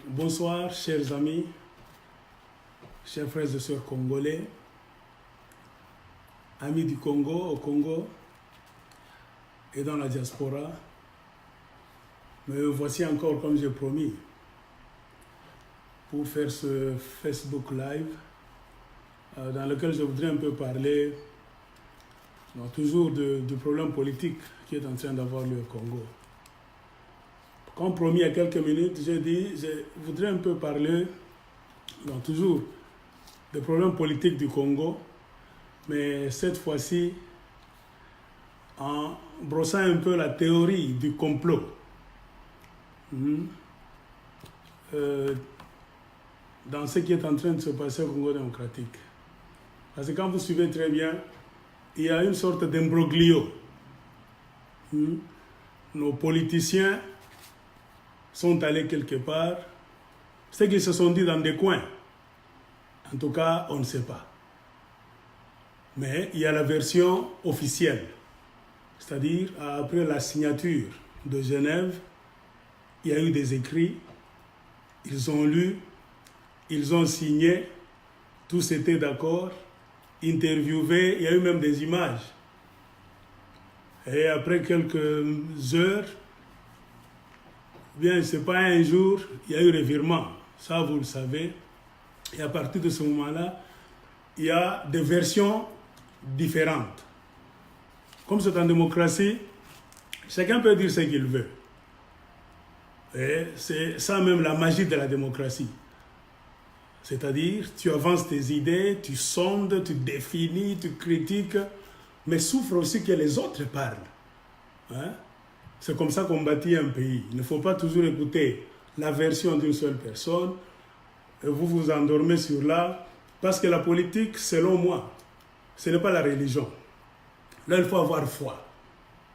Bonsoir, chers amis, chers frères et sœurs congolais, amis du Congo, au Congo et dans la diaspora. Me voici encore, comme j'ai promis, pour faire ce Facebook Live dans lequel je voudrais un peu parler toujours du problème politique qui est en train d'avoir lieu au Congo. Comme promis il y a quelques minutes, j'ai dit je voudrais un peu parler toujours des problèmes politiques du Congo, mais cette fois-ci en brossant un peu la théorie du complot. Dans ce qui est en train de se passer au Congo démocratique. Parce que quand vous suivez très bien, il y a une sorte d'imbroglio. Nos politiciens sont allés quelque part, ceux qui se sont dit dans des coins. En tout cas, on ne sait pas. Mais il y a la version officielle. C'est-à-dire, après la signature de Genève, il y a eu des écrits, ils ont lu, ils ont signé, tous étaient d'accord, interviewés, il y a eu même des images. Et après quelques heures, bien, c'est pas un jour, il y a eu revirement. Ça, vous le savez. Et à partir de ce moment-là, il y a des versions différentes. Comme c'est en démocratie, chacun peut dire ce qu'il veut. Et c'est ça même la magie de la démocratie. C'est-à-dire, tu avances tes idées, tu sondes, tu définis, tu critiques, mais souffre aussi que les autres parlent. C'est comme ça qu'on bâtit un pays. Il ne faut pas toujours écouter la version d'une seule personne et vous vous endormez sur là, parce que la politique, selon moi, ce n'est pas la religion. Là, il faut avoir foi.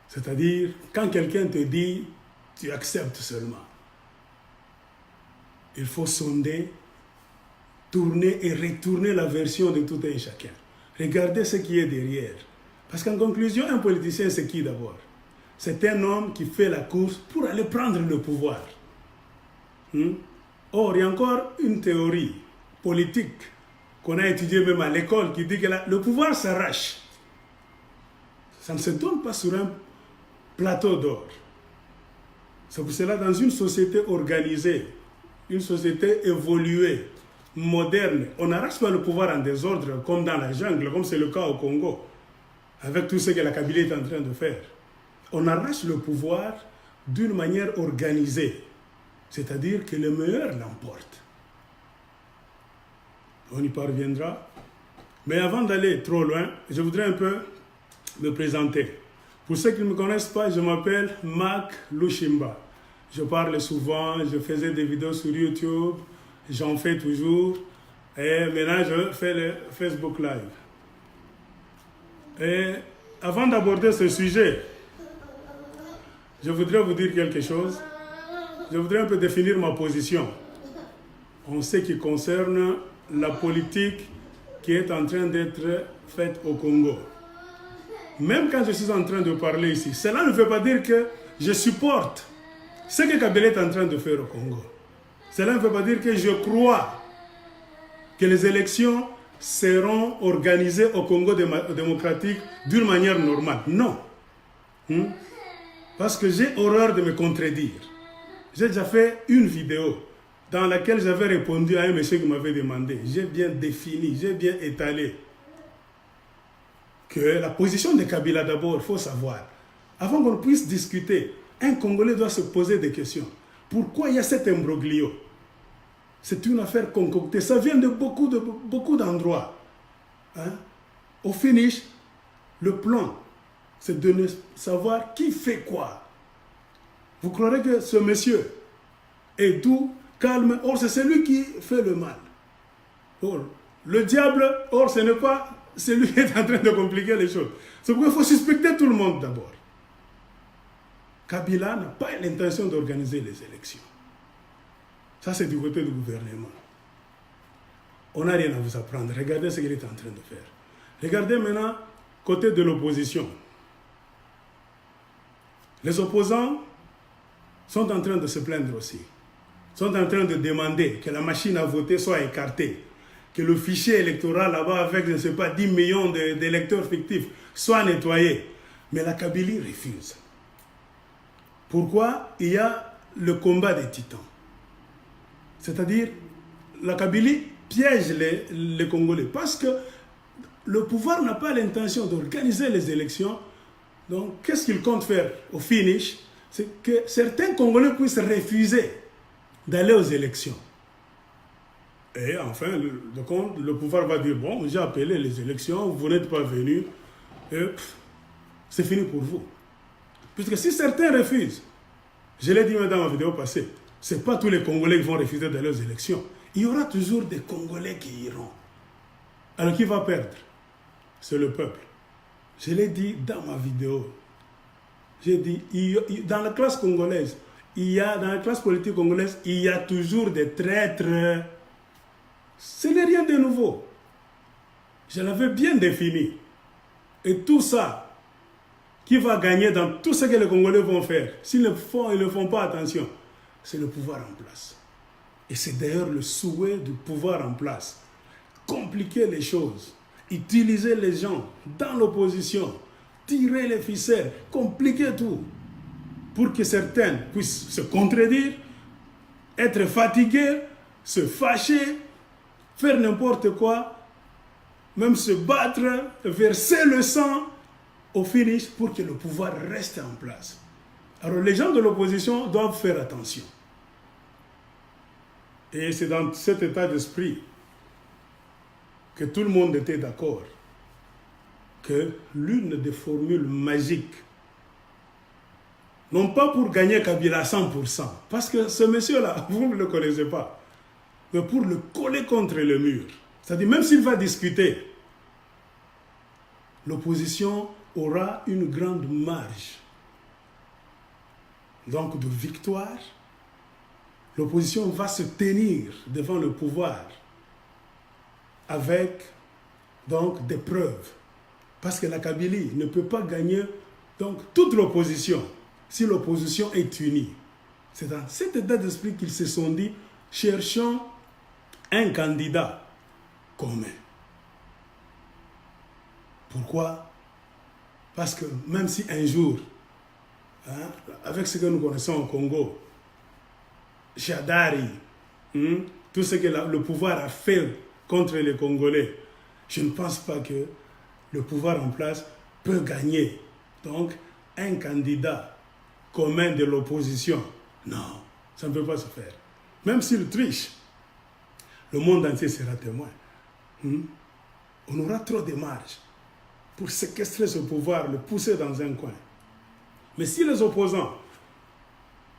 C'est-à-dire, quand quelqu'un te dit, tu acceptes seulement. Il faut sonder, tourner et retourner la version de tout un et chacun. Regardez ce qui est derrière. Parce qu'en conclusion, un politicien, c'est qui d'abord? C'est un homme qui fait la course pour aller prendre le pouvoir. Or, il y a encore une théorie politique qu'on a étudiée même à l'école qui dit que le pouvoir s'arrache. Ça ne se donne pas sur un plateau d'or. C'est pour cela, dans une société organisée, une société évoluée, moderne, on n'arrache pas le pouvoir en désordre comme dans la jungle, comme c'est le cas au Congo, avec tout ce que la Kabylie est en train de faire. On arrache le pouvoir d'une manière organisée, c'est-à-dire que le meilleur l'emporte. On y parviendra. Mais avant d'aller trop loin, je voudrais un peu me présenter. Pour ceux qui ne me connaissent pas, je m'appelle Mac Lushimba. Je parle souvent, je faisais des vidéos sur YouTube, j'en fais toujours, et maintenant je fais le Facebook Live. Et avant d'aborder ce sujet, je voudrais vous dire quelque chose. Je voudrais un peu définir ma position en ce qui concerne la politique qui est en train d'être faite au Congo. Même quand je suis en train de parler ici, cela ne veut pas dire que je supporte ce que Kabila est en train de faire au Congo. Cela ne veut pas dire que je crois que les élections seront organisées au Congo démocratique d'une manière normale. Non. Parce que j'ai horreur de me contredire. J'ai déjà fait une vidéo dans laquelle j'avais répondu à un monsieur qui m'avait demandé. J'ai bien défini, j'ai bien étalé que la position de Kabila d'abord, il faut savoir. Avant qu'on puisse discuter, un Congolais doit se poser des questions. Pourquoi il y a cet imbroglio? C'est une affaire concoctée. Ça vient de beaucoup d'endroits. Au finish, le plan, c'est de savoir qui fait quoi. Vous croirez que ce monsieur est doux, calme, or c'est celui qui fait le mal. Or, le diable, or ce n'est pas celui qui est en train de compliquer les choses. C'est pourquoi il faut suspecter tout le monde d'abord. Kabila n'a pas l'intention d'organiser les élections. Ça, c'est du côté du gouvernement. On n'a rien à vous apprendre. Regardez ce qu'il est en train de faire. Regardez maintenant côté de l'opposition. Les opposants sont en train de se plaindre aussi. sont en train de demander que la machine à voter soit écartée, que le fichier électoral là-bas avec, je ne sais pas, 10 millions d'électeurs fictifs soit nettoyé. Mais la Kabylie refuse. Pourquoi? Il y a le combat des titans. C'est-à-dire, la Kabylie piège les Congolais parce que le pouvoir n'a pas l'intention d'organiser les élections. Donc, qu'est-ce qu'il compte faire au finish? C'est que certains Congolais puissent refuser d'aller aux élections. Et enfin, le pouvoir va dire, bon, j'ai appelé les élections, vous n'êtes pas venus, et c'est fini pour vous. Puisque si certains refusent, je l'ai dit dans ma vidéo passée, ce n'est pas tous les Congolais qui vont refuser d'aller aux élections. Il y aura toujours des Congolais qui iront. Alors qui va perdre? C'est le peuple. Je l'ai dit dans ma vidéo. J'ai dit, dans la classe congolaise, dans la classe politique congolaise, il y a toujours des traîtres. Ce n'est rien de nouveau. Je l'avais bien défini. Et tout ça, qui va gagner dans tout ce que les Congolais vont faire, s'ils ne font pas attention, c'est le pouvoir en place. Et c'est d'ailleurs le souhait du pouvoir en place. Compliquer les choses, utiliser les gens dans l'opposition, tirer les ficelles, compliquer tout, pour que certains puissent se contredire, être fatigués, se fâcher, faire n'importe quoi, même se battre, verser le sang au finish pour que le pouvoir reste en place. Alors les gens de l'opposition doivent faire attention. Et c'est dans cet état d'esprit que tout le monde était d'accord que l'une des formules magiques, non pas pour gagner Kabila à 100%, parce que ce monsieur-là, vous ne le connaissez pas, mais pour le coller contre le mur. C'est-à-dire, même s'il va discuter, l'opposition aura une grande marge. Donc, de victoire, l'opposition va se tenir devant le pouvoir avec donc des preuves. Parce que la Kabylie ne peut pas gagner donc toute l'opposition si l'opposition est unie. C'est dans cet état d'esprit qu'ils se sont dit, cherchons un candidat commun. Pourquoi? Parce que même si un jour, avec ce que nous connaissons au Congo, Jadari, tout ce que le pouvoir a fait contre les Congolais, je ne pense pas que le pouvoir en place peut gagner. Donc, un candidat commun de l'opposition, non, ça ne peut pas se faire. Même s'il triche, le monde entier sera témoin. On aura trop de marge pour séquestrer ce pouvoir, le pousser dans un coin. Mais si les opposants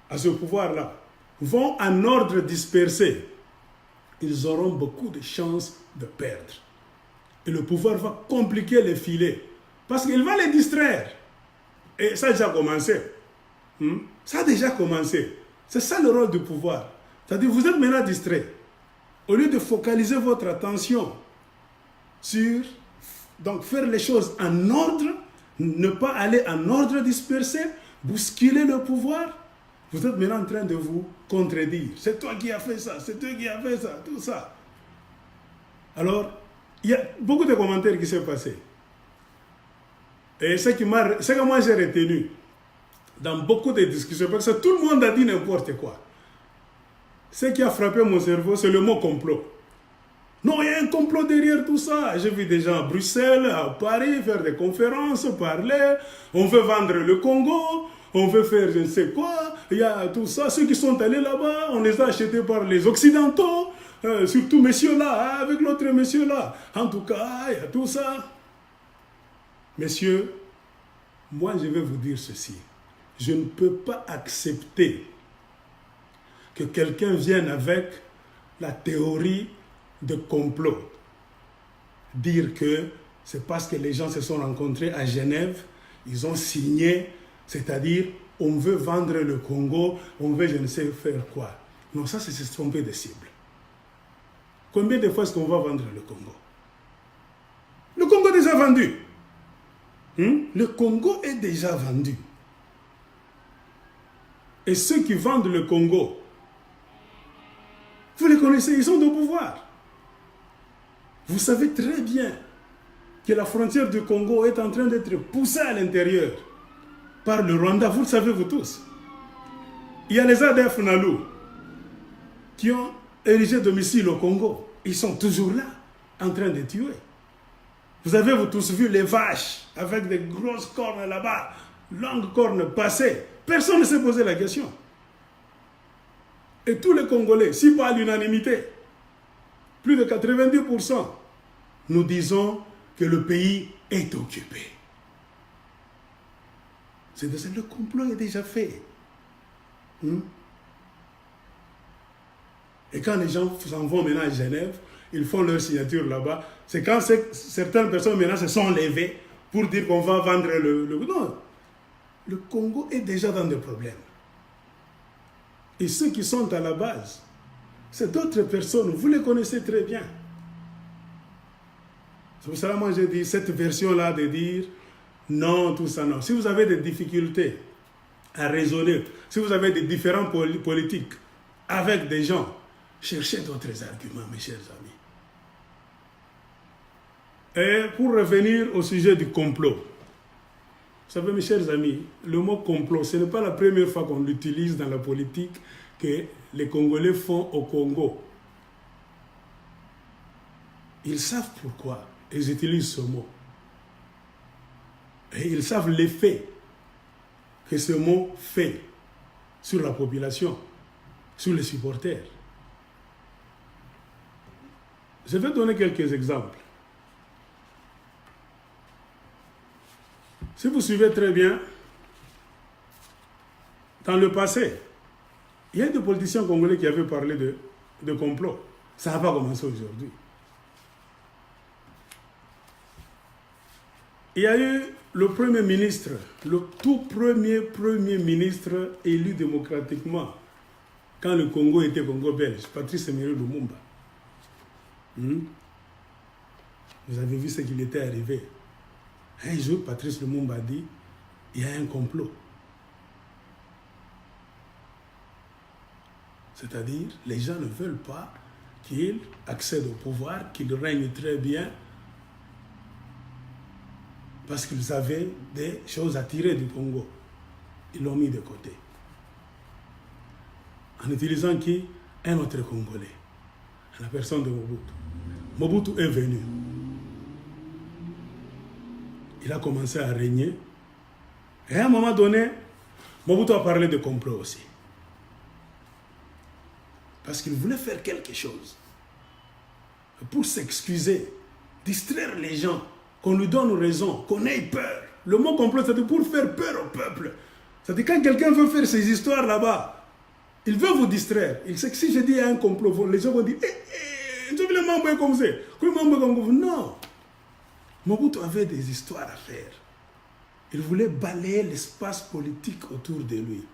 à ce pouvoir-là vont en ordre dispersé, ils auront beaucoup de chances de perdre. Et le pouvoir va compliquer les filets. Parce qu'il va les distraire. Et ça a déjà commencé. Ça a déjà commencé. C'est ça le rôle du pouvoir. C'est-à-dire vous êtes maintenant distrait. Au lieu de focaliser votre attention sur donc faire les choses en ordre, ne pas aller en ordre dispersé, bousculer le pouvoir, vous êtes maintenant en train de vous contredire. C'est toi qui as fait ça, c'est toi qui as fait ça, tout ça. Alors, il y a beaucoup de commentaires qui sont passés. Et ce que moi j'ai retenu dans beaucoup de discussions, parce que tout le monde a dit n'importe quoi. Ce qui a frappé mon cerveau, c'est le mot complot. Non, il y a un complot derrière tout ça. J'ai vu des gens à Bruxelles, à Paris, faire des conférences, parler. On veut vendre le Congo, on veut faire je ne sais quoi. Il y a tout ça. Ceux qui sont allés là-bas, on les a achetés par les Occidentaux. Surtout messieurs-là, avec l'autre monsieur-là. En tout cas, il y a tout ça. Messieurs, moi je vais vous dire ceci. Je ne peux pas accepter que quelqu'un vienne avec la théorie de complot. Dire que c'est parce que les gens se sont rencontrés à Genève, ils ont signé, c'est-à-dire on veut vendre le Congo, on veut je ne sais faire quoi. Non, ça c'est se tromper de cible. Combien de fois est-ce qu'on va vendre le Congo? Le Congo est déjà vendu. Le Congo est déjà vendu. Et ceux qui vendent le Congo, les connaissez, ils sont au pouvoir. Vous savez très bien que la frontière du Congo est en train d'être poussée à l'intérieur par le Rwanda, vous le savez vous tous. Il y a les ADF Nalu qui ont érigé domicile au Congo. Ils sont toujours là, en train de tuer. Vous avez vous tous vu les vaches avec des grosses cornes là-bas, longues cornes passées. Personne ne s'est posé la question. Et tous les Congolais, si pas à l'unanimité, plus de 90%, nous disons que le pays est occupé. Le complot est déjà fait. Et quand les gens s'en vont maintenant à Genève, ils font leur signature là-bas, c'est quand certaines personnes maintenant se sont levées pour dire qu'on va vendre Non, le Congo est déjà dans des problèmes. Et ceux qui sont à la base, c'est d'autres personnes, vous les connaissez très bien. C'est pour cela que moi j'ai dit cette version-là de dire non, tout ça, non. Si vous avez des difficultés à raisonner, si vous avez des différends politiques avec des gens, cherchez d'autres arguments, mes chers amis. Et pour revenir au sujet du complot, vous savez, mes chers amis, le mot complot, ce n'est pas la première fois qu'on l'utilise dans la politique que les Congolais font au Congo. Ils savent pourquoi ils utilisent ce mot. Et ils savent l'effet que ce mot fait sur la population, sur les supporters. Je vais donner quelques exemples. Si vous suivez très bien, dans le passé, il y a des politiciens congolais qui avaient parlé de complot. Ça n'a pas commencé aujourd'hui. Il y a eu le Premier ministre, le tout premier ministre élu démocratiquement, quand le Congo était Congo belge, Patrice Emery Lumumba. Vous avez vu ce qu'il était arrivé. Un jour, Patrice Lumumba a dit, il y a un complot. C'est-à-dire, les gens ne veulent pas qu'il accède au pouvoir, qu'il règne très bien, parce qu'ils avaient des choses à tirer du Congo. Ils l'ont mis de côté. En utilisant qui? Un autre Congolais, la personne de Mobutu. Mobutu est venu. Il a commencé à régner. Et à un moment donné, Mobutu a parlé de complot aussi. Parce qu'il voulait faire quelque chose. Pour s'excuser, distraire les gens, qu'on lui donne raison, qu'on ait peur. Le mot complot, c'est pour faire peur au peuple. C'est-à-dire quand quelqu'un veut faire ses histoires là-bas, il veut vous distraire. Il sait que si je dis un complot, les gens vont dire tu veux le membre comme ça. Non. Mobutu avait des histoires à faire. Il voulait balayer l'espace politique autour de lui.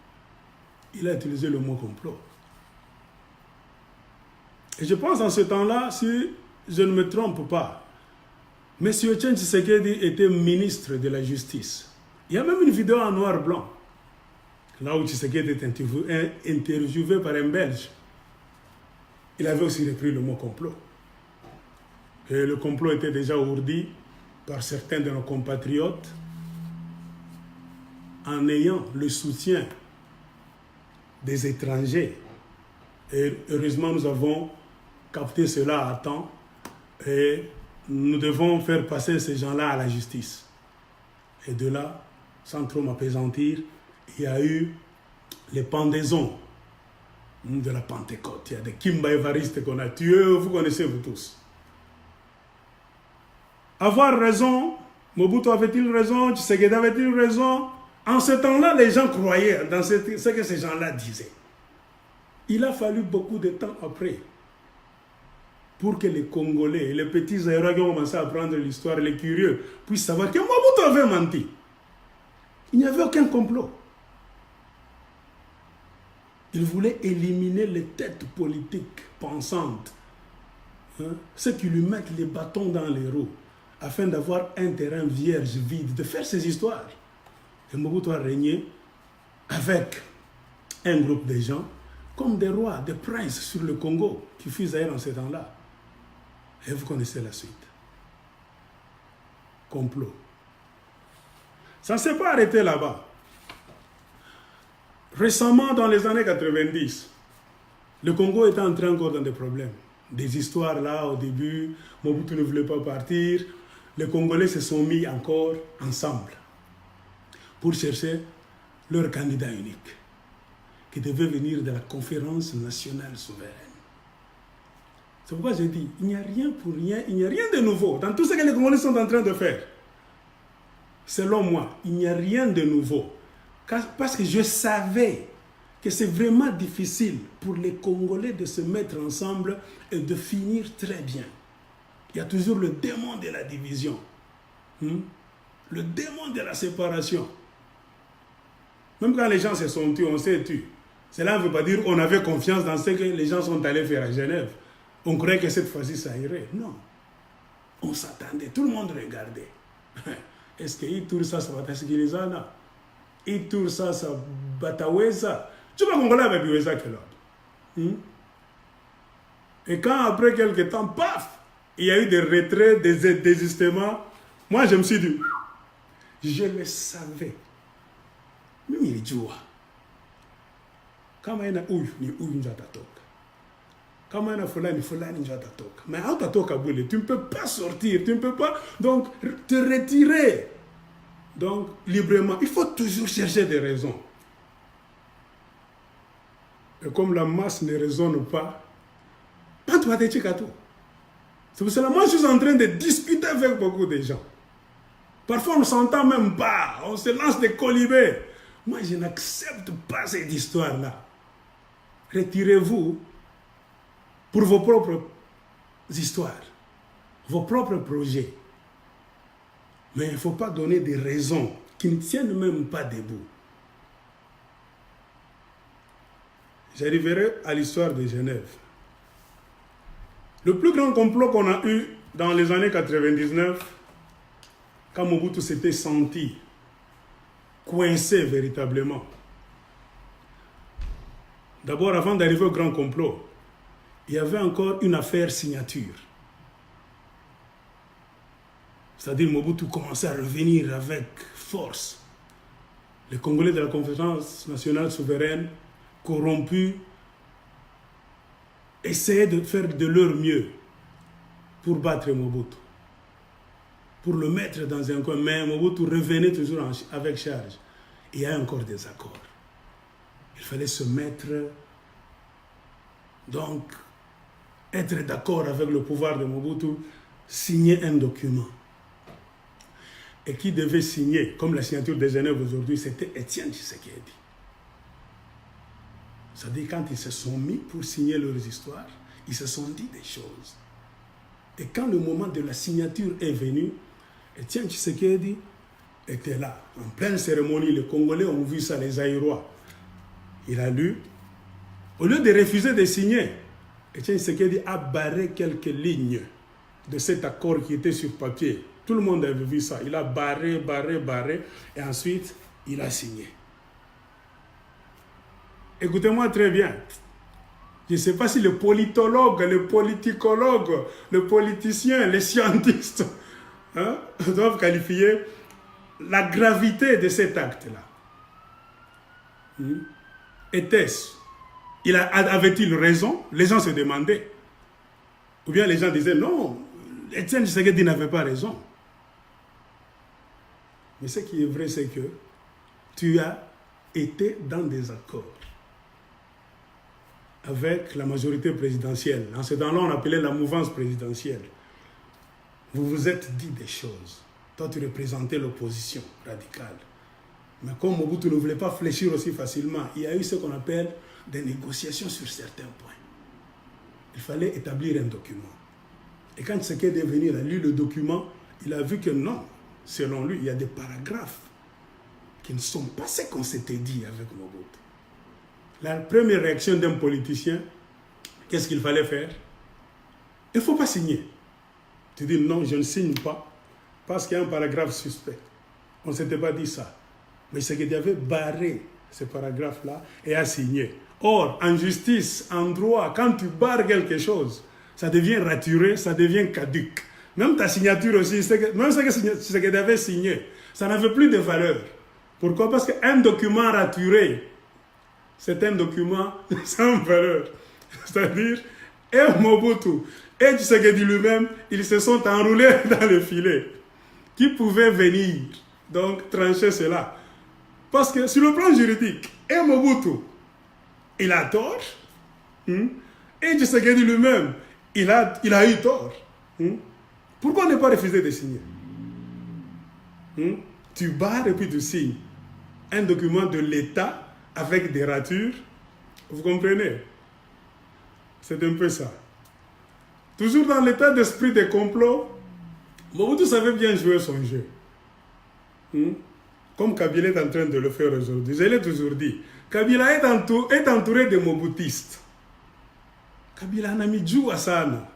Il a utilisé le mot complot. Et je pense en ce temps-là, si je ne me trompe pas, M. Etienne Tshisekedi était ministre de la Justice. Il y a même une vidéo en noir-blanc, là où Tshisekedi est interviewé par un Belge. Il avait aussi repris le mot complot. Et le complot était déjà ourdi par certains de nos compatriotes en ayant le soutien des étrangers. Et heureusement, nous avons capté cela à temps et nous devons faire passer ces gens-là à la justice. Et de là, sans trop m'apaisantir, il y a eu les pendaisons de la Pentecôte. Il y a des Kimba Évariste qu'on a tués, vous connaissez vous tous. Avoir raison, Mobutu avait-il raison, Tshisekedi avait-il raison? En ce temps-là, les gens croyaient dans ce que ces gens-là disaient. Il a fallu beaucoup de temps après pour que les Congolais, les petits Aérois qui ont commencé à apprendre l'histoire, les curieux, puissent savoir que Mobutu avait menti. Il n'y avait aucun complot. Il voulait éliminer les têtes politiques pensantes, ceux qui lui mettent les bâtons dans les roues, afin d'avoir un terrain vierge, vide, de faire ses histoires. Et Mobutu a régné avec un groupe de gens comme des rois, des princes sur le Congo, qui fut Zaïre en ce temps-là. Et vous connaissez la suite. Complot. Ça ne s'est pas arrêté là-bas. Récemment, dans les années 90, le Congo était entré encore dans des problèmes. Des histoires là, au début, Mobutu ne voulait pas partir. Les Congolais se sont mis encore ensemble pour chercher leur candidat unique, qui devait venir de la conférence nationale souveraine. C'est pourquoi j'ai dit, il n'y a rien pour rien, il n'y a rien de nouveau dans tout ce que les Congolais sont en train de faire. Selon moi, il n'y a rien de nouveau. Parce que je savais que c'est vraiment difficile pour les Congolais de se mettre ensemble et de finir très bien. Il y a toujours le démon de la division, le démon de la séparation. Même quand les gens se sont tués, on s'est tués. Cela ne veut pas dire qu'on avait confiance dans ce que les gens sont allés faire à Genève. On croyait que cette fois-ci ça irait. Non. On s'attendait, tout le monde regardait. Est-ce qu'il tourne ça, ça va t'assigilizana? Il tourne ça, ça bataweza? Tu vas Congolais avec Weza que l'autre. Et quand après quelques temps, paf, il y a eu des retraits, des désistements, moi je me suis dit, je le savais. Mimi ni jua. Kama ina huyu ni huyu ndio atatoka. Kama ina fulani ndio atatoka. Mais hautatoka bule, tu ne peux pas sortir, tu ne peux pas donc te retirer. Donc librement, il faut toujours chercher des raisons. Et comme la masse ne raisonne pas, pas toi t'es chicato. C'est pour cela que moi je suis en train de discuter avec beaucoup de gens. Parfois on ne s'entend même pas, on se lance des colibés. Moi je n'accepte pas cette histoire-là. Retirez-vous pour vos propres histoires, vos propres projets. Mais il ne faut pas donner des raisons qui ne tiennent même pas debout. J'arriverai à l'histoire de Genève. Le plus grand complot qu'on a eu dans les années 99, quand Mobutu s'était senti coincé véritablement. D'abord, avant d'arriver au grand complot, il y avait encore une affaire signature. C'est-à-dire Mobutu commençait à revenir avec force. Les Congolais de la conférence nationale souveraine, corrompus, essayaient de faire de leur mieux pour battre Mobutu, pour le mettre dans un coin. Mais Mobutu revenait toujours avec charge. Il y a encore des accords. Il fallait se mettre, donc, être d'accord avec le pouvoir de Mobutu, signer un document. Et qui devait signer, comme la signature de Genève aujourd'hui, c'était Étienne Tshisekedi. C'est-à-dire, quand ils se sont mis pour signer leurs histoires, ils se sont dit des choses. Et quand le moment de la signature est venu, Étienne Tshisekedi était là, en pleine cérémonie. Les Congolais ont vu ça, les Zaïrois. Il a lu. Au lieu de refuser de signer, Étienne Tshisekedi a barré quelques lignes de cet accord qui était sur papier. Tout le monde avait vu ça. Il a barré, et ensuite, il a signé. Écoutez-moi très bien. Je ne sais pas si le politologue, le politicologue, le politicien, les scientistes doivent qualifier la gravité de cet acte-là. Était-ce? Avait-il raison? Les gens se demandaient. Ou bien les gens disaient non, Étienne Tshisekedi n'avait pas raison. Mais ce qui est vrai, c'est que tu as été dans des accords avec la majorité présidentielle. En ce temps-là, on appelait la mouvance présidentielle. Vous vous êtes dit des choses. Toi, tu représentais l'opposition radicale. Mais comme Mobutu ne voulait pas fléchir aussi facilement, il y a eu ce qu'on appelle des négociations sur certains points. Il fallait établir un document. Et quand Tshisekedi est venu, il a lu le document, il a vu que non, selon lui, il y a des paragraphes qui ne sont pas ce qu'on s'était dit avec Mobutu. La première réaction d'un politicien, qu'est-ce qu'il fallait faire? Il ne faut pas signer. Tu dis non, je ne signe pas parce qu'il y a un paragraphe suspect. On ne s'était pas dit ça. Mais c'est qu'il avait barré ce paragraphe-là et a signé. Or, en justice, en droit, quand tu barres quelque chose, ça devient raturé, ça devient caduc. Même ta signature aussi, même ce que tu avais signé, ça n'avait plus de valeur. Pourquoi? Parce qu'un document raturé, c'est un document sans valeur. C'est-à-dire, et Mobutu et Tshisekedi lui-même, ils se sont enroulés dans le filet. Qui pouvait venir, donc, trancher cela? Parce que sur le plan juridique, et Mobutu, il a tort. Et Tshisekedi lui-même, il a eu tort. Pourquoi ne pas refuser de signer? Tu barres et puis tu signes un document de l'État avec des ratures. Vous comprenez? C'est un peu ça. Toujours dans l'état d'esprit des complots, Mobutu savait bien jouer son jeu. Comme Kabila est en train de le faire aujourd'hui. Je l'ai toujours dit. Kabila est entouré de Mobutistes. Kabila n'a mis Djou à Sana.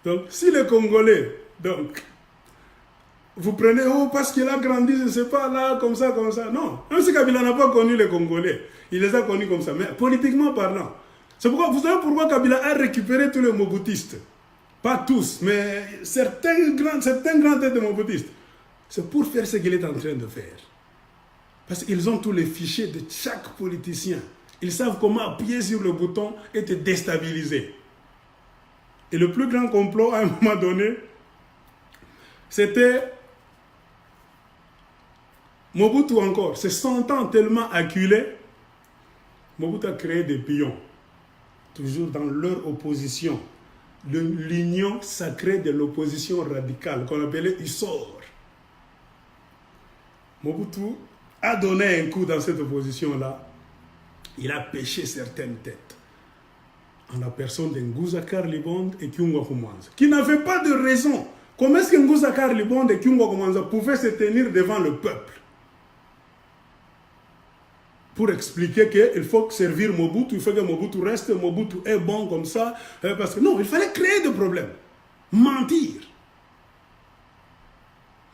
Donc, si les Congolais, donc, vous prenez, oh, parce qu'il a grandi, je ne sais pas, là, comme ça. Non, même si Kabila n'a pas connu les Congolais, il les a connus comme ça. Mais politiquement parlant, c'est pourquoi, vous savez pourquoi Kabila a récupéré tous les Mobutistes? Pas tous, mais certains grands têtes de Mobutistes. C'est pour faire ce qu'il est en train de faire. Parce qu'ils ont tous les fichiers de chaque politicien. Ils savent comment appuyer sur le bouton et te déstabiliser. Et le plus grand complot, à un moment donné, c'était Mobutu encore. Se sentant tellement acculé, Mobutu a créé des pions. Toujours dans leur opposition. L'union sacrée de l'opposition radicale, qu'on appelait ISOR. Mobutu a donné un coup dans cette opposition-là. Il a pêché certaines têtes. En la personne de Nguza Karlibond et Kyungwa Koumanza, qui n'avaient pas de raison. Comment est-ce que Nguza Karlibond et Kyungwa Koumanza pouvaient se tenir devant le peuple pour expliquer qu'il faut servir Mobutu, il faut que Mobutu reste, Mobutu est bon comme ça, parce que non, il fallait créer des problèmes, mentir.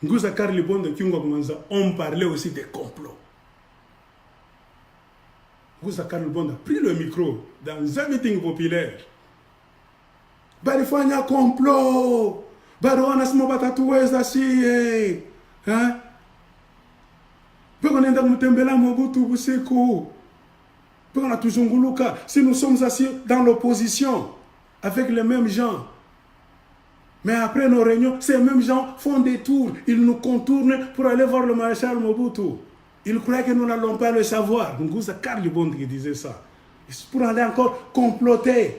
Nguza Karlibond et Kyungwa Koumanza ont parlé aussi des complots. Nguza Karlibond a pris le micro dans un meeting populaire. Barifanya complot, Barouana Smobatatueza si, hein? Si nous sommes assis dans l'opposition avec les mêmes gens, mais après nos réunions, ces mêmes gens font des tours, ils nous contournent pour aller voir le maréchal Mobutu. Ils croyaient que nous n'allons pas le savoir. C'est Karlibond qui disait ça. Pour aller encore comploter.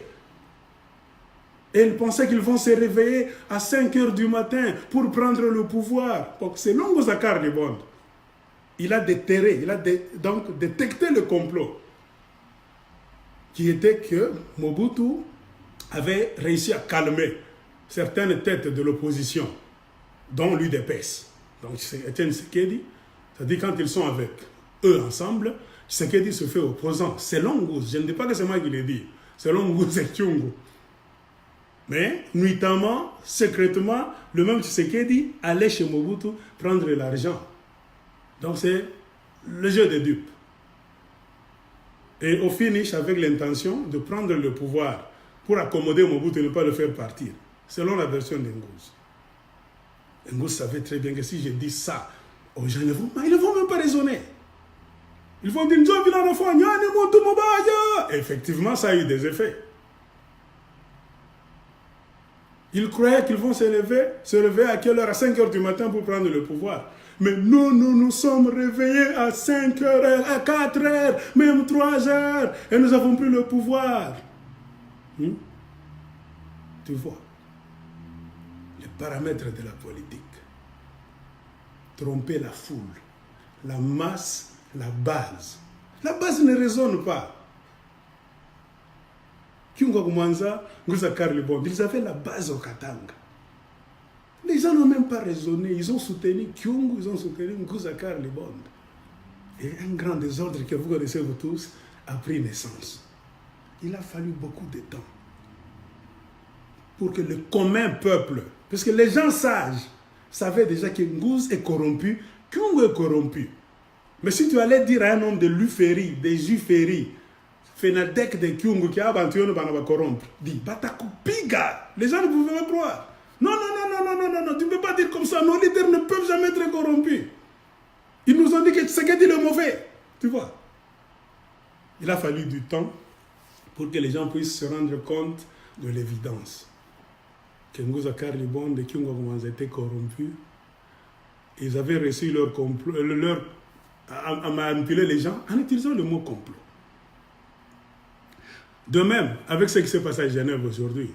Et ils pensaient qu'ils vont se réveiller à 5 heures du matin pour prendre le pouvoir. Donc c'est Nguza Karlibond. Il a déterré, donc détecté le complot qui était que Mobutu avait réussi à calmer certaines têtes de l'opposition, dont l'UDPS. Donc Etienne Tshisekedi, c'est-à-dire quand ils sont avec eux ensemble, Tshisekedi se fait opposant. Selon Nguza, je ne dis pas que c'est moi qui l'ai dit, selon Nguza et Tshungu. Mais nuitamment, secrètement, le même Tshisekedi allait chez Mobutu prendre l'argent. Donc c'est le jeu des dupes. Et au finish, avec l'intention de prendre le pouvoir pour accommoder Mobutu et ne pas le faire partir, selon la version d'Ngouz. Ngouz savait très bien que si je dis ça aux gens, ils ne vont même pas raisonner. Ils vont dire, effectivement, ça a eu des effets. Ils croyaient qu'ils vont se lever à quelle heure? À 5 heures du matin pour prendre le pouvoir. Mais nous nous sommes réveillés à 5 heures, à 4 heures, même 3 heures, et nous avons pris le pouvoir. Tu vois, les paramètres de la politique. Tromper la foule, la masse, la base. La base ne raisonne pas. Kyungwa Koumanza, Nguza Karlibond, ils avaient la base au Katanga. Les gens n'ont même pas raisonné. Ils ont soutenu Kyungu, ils ont soutenu Nguza Karlibond. Et un grand désordre que vous connaissez vous tous a pris naissance. Il a fallu beaucoup de temps pour que le commun peuple, parce que les gens sages savaient déjà que Nguza est corrompu, Kyungu est corrompu. Mais si tu allais dire à un homme de l'Uferi, des Juferi, Fenadek de Kyungu qui a aventuré dans la corrompre, dit Batakupiga, les gens ne pouvaient pas croire. Non, tu ne peux pas dire comme ça, nos leaders ne peuvent jamais être corrompus. Ils nous ont dit que Tshisekedi est mauvais. Tu vois. Il a fallu du temps pour que les gens puissent se rendre compte de l'évidence. Que Nguza Karlibon et Kyungu étaient corrompus. Ils avaient reçu leur complot, à manipuler les gens en utilisant le mot complot. De même, avec ce qui s'est passé à Genève aujourd'hui,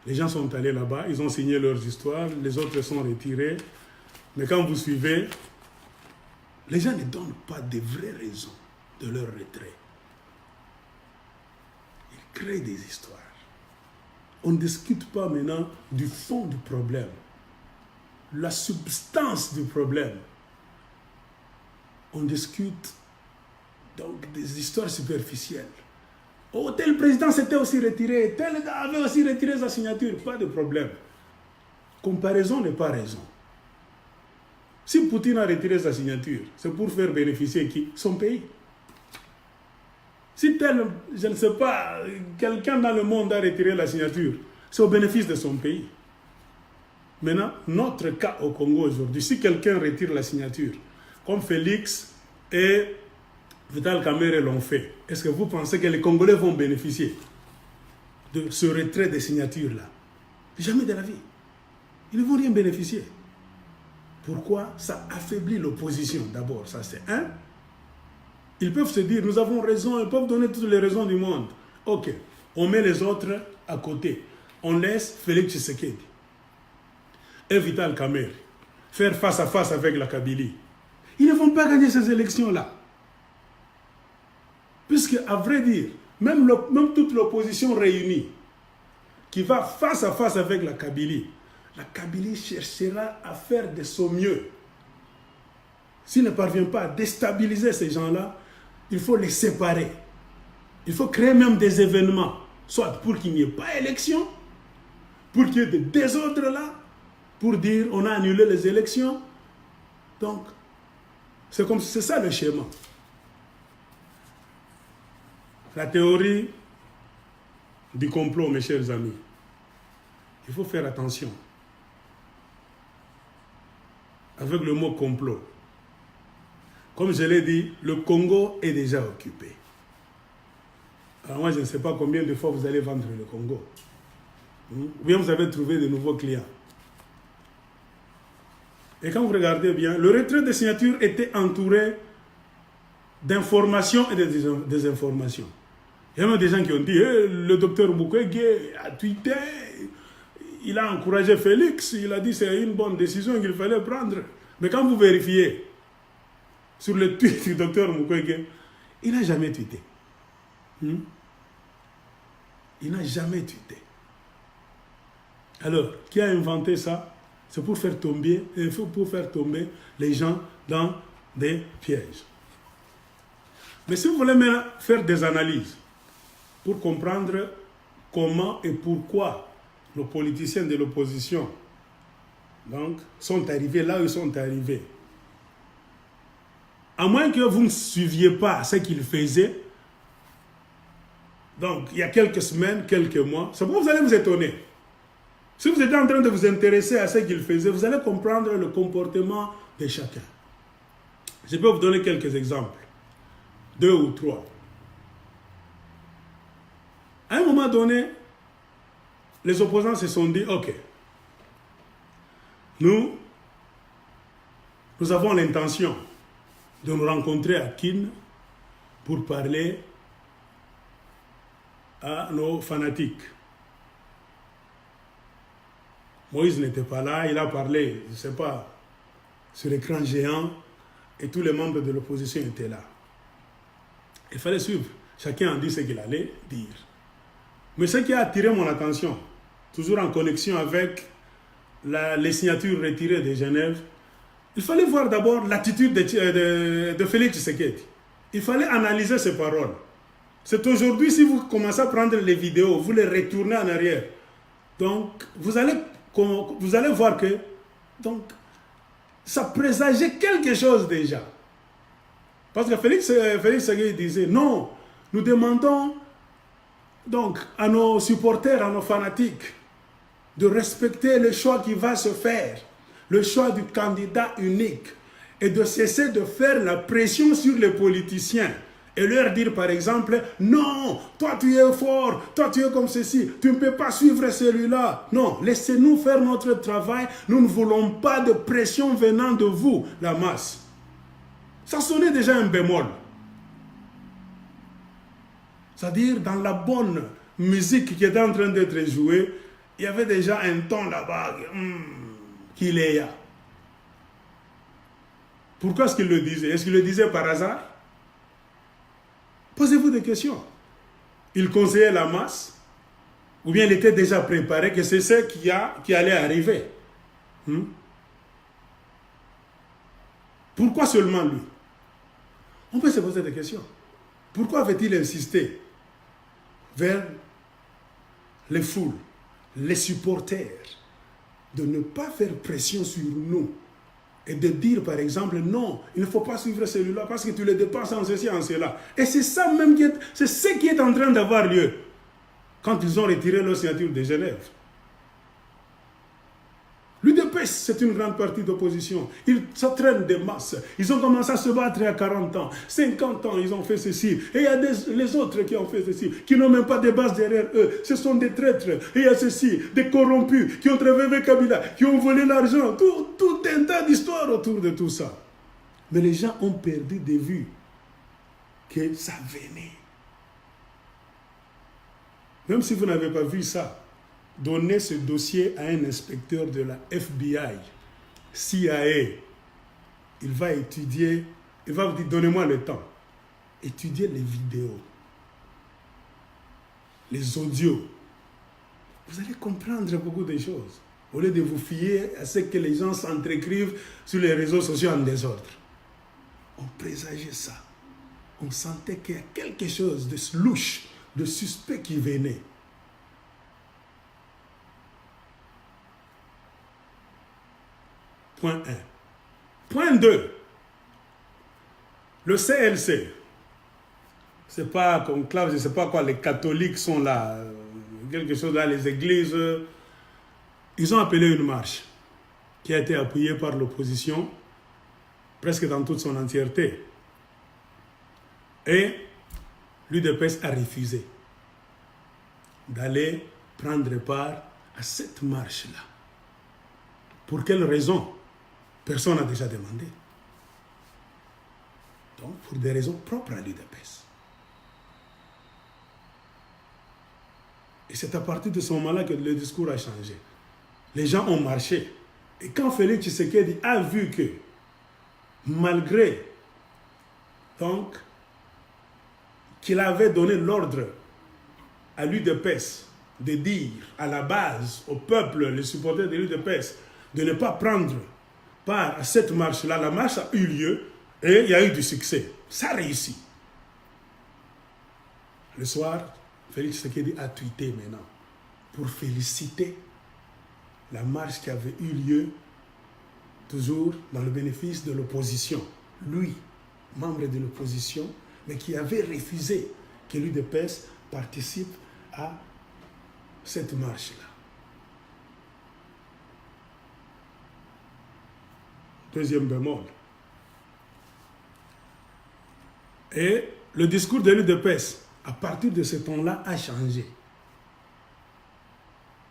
les gens sont allés là-bas, ils ont signé leurs histoires, les autres sont retirés. Mais quand vous suivez, les gens ne donnent pas de vraies raisons de leur retrait. Ils créent des histoires. On ne discute pas maintenant du fond du problème, la substance du problème. On discute donc des histoires superficielles. Oh, tel président s'était aussi retiré, tel avait aussi retiré sa signature, pas de problème. Comparaison n'est pas raison. Si Poutine a retiré sa signature, c'est pour faire bénéficier qui? Son pays. Si tel, je ne sais pas, quelqu'un dans le monde a retiré la signature, c'est au bénéfice de son pays. Maintenant, notre cas au Congo aujourd'hui, si quelqu'un retire la signature, comme Félix et Vital Kamerhe l'ont fait, est-ce que vous pensez que les Congolais vont bénéficier de ce retrait des signatures-là? Jamais de la vie. Ils ne vont rien bénéficier. Pourquoi? Ça affaiblit l'opposition. D'abord, ça c'est un. Ils peuvent se dire, nous avons raison, ils peuvent donner toutes les raisons du monde. Ok, on met les autres à côté. On laisse Félix Tshisekedi et Vital Kamerhe faire face à face avec la Kabylie. Ils ne vont pas gagner ces élections-là. Puisque, à vrai dire, même toute l'opposition réunie qui va face à face avec la Kabylie cherchera à faire de son mieux. S'il ne parvient pas à déstabiliser ces gens-là, il faut les séparer. Il faut créer même des événements, soit pour qu'il n'y ait pas élection, pour qu'il y ait des désordres là, pour dire on a annulé les élections. Donc, c'est ça le schéma. La théorie du complot, mes chers amis, il faut faire attention. Avec le mot complot, comme je l'ai dit, le Congo est déjà occupé. Alors moi, je ne sais pas combien de fois vous allez vendre le Congo. Ou bien vous avez trouvé de nouveaux clients. Et quand vous regardez bien, le retrait des signatures était entouré d'informations et de désinformations. Il y a même des gens qui ont dit le docteur Mukwege a tweeté, il a encouragé Félix, il a dit que c'est une bonne décision qu'il fallait prendre. Mais quand vous vérifiez sur le tweet du docteur Mukwege, il n'a jamais tweeté. Il n'a jamais tweeté. Alors, qui a inventé ça? C'est pour faire tomber les gens dans des pièges. Mais si vous voulez maintenant faire des analyses pour comprendre comment et pourquoi nos politiciens de l'opposition donc, sont arrivés là où ils sont arrivés, à moins que vous ne suiviez pas ce qu'ils faisaient, donc il y a quelques semaines, quelques mois, c'est pourquoi vous allez vous étonner. Si vous êtes en train de vous intéresser à ce qu'ils faisaient, vous allez comprendre le comportement de chacun. Je peux vous donner quelques exemples. 2 ou 3. À un moment donné, les opposants se sont dit, ok, nous avons l'intention de nous rencontrer à Kin pour parler à nos fanatiques. Moïse n'était pas là, il a parlé, je ne sais pas, sur l'écran géant, et tous les membres de l'opposition étaient là. Il fallait suivre. Chacun a dit ce qu'il allait dire. Mais ce qui a attiré mon attention, toujours en connexion avec les signatures retirées de Genève, il fallait voir d'abord l'attitude de Félix Tshisekedi. Il fallait analyser ses paroles. C'est aujourd'hui, si vous commencez à prendre les vidéos, vous les retournez en arrière. Donc, vous allez voir que donc, ça présageait quelque chose déjà. Parce que Félix Seguin disait, non, nous demandons donc à nos supporters, à nos fanatiques, de respecter le choix qui va se faire, le choix du candidat unique, et de cesser de faire la pression sur les politiciens et leur dire par exemple, non, toi tu es fort, toi tu es comme ceci, tu ne peux pas suivre celui-là. Non, laissez-nous faire notre travail, nous ne voulons pas de pression venant de vous, la masse. Ça sonnait déjà un bémol. C'est-à-dire, dans la bonne musique qui était en train d'être jouée, il y avait déjà un ton là-bas, qu'il est là. Pourquoi est-ce qu'il le disait? Est-ce qu'il le disait par hasard? Posez-vous des questions. Il conseillait la masse, ou bien il était déjà préparé que c'est ce qui allait arriver. Pourquoi seulement lui? On peut se poser des questions. Pourquoi avait-il insisté vers les foules, les supporters, de ne pas faire pression sur nous et de dire par exemple, non, il ne faut pas suivre celui-là parce que tu le dépenses en ceci, en cela. Et c'est ça même c'est ce qui est en train d'avoir lieu quand ils ont retiré leur signature de Genève. L'UDPS, c'est une grande partie d'opposition. Ils s'entraînent des masses. Ils ont commencé à se battre à 40 ans. 50 ans, ils ont fait ceci. Et il y a les autres qui ont fait ceci, qui n'ont même pas de base derrière eux. Ce sont des traîtres. Et il y a ceci, des corrompus, qui ont travaillé avec Kabila, qui ont volé l'argent. Tout un tas d'histoires autour de tout ça. Mais les gens ont perdu de vue que ça venait. Même si vous n'avez pas vu ça, donnez ce dossier à un inspecteur de la FBI, CIA. Il va étudier, il va vous dire, donnez-moi le temps. Étudiez les vidéos, les audios. Vous allez comprendre beaucoup de choses. Au lieu de vous fier à ce que les gens s'entrecrivent sur les réseaux sociaux en désordre. On présageait ça. On sentait qu'il y a quelque chose de louche, de suspect qui venait. Point 1. Point 2. Le CLC. C'est pas conclave, je ne sais pas quoi, les catholiques sont là, quelque chose là, les églises. Ils ont appelé une marche qui a été appuyée par l'opposition, presque dans toute son entièreté. Et l'UDPS a refusé d'aller prendre part à cette marche-là. Pour quelle raison? Personne n'a déjà demandé. Donc, pour des raisons propres à l'UDPS. Et c'est à partir de ce moment-là que le discours a changé. Les gens ont marché. Et quand Félix Tshisekedi a vu que, malgré donc qu'il avait donné l'ordre à l'UDPS de dire à la base, au peuple, les supporters de l'UDPS, de ne pas prendre part à cette marche-là, la marche a eu lieu et il y a eu du succès. Ça a réussi. Le soir, Félix Tshisekedi a tweeté maintenant pour féliciter la marche qui avait eu lieu toujours dans le bénéfice de l'opposition. Lui, membre de l'opposition, mais qui avait refusé que l'UDPS participe à cette marche-là. Deuxième bémol. Et le discours de l'UDPS, à partir de ce temps-là, a changé.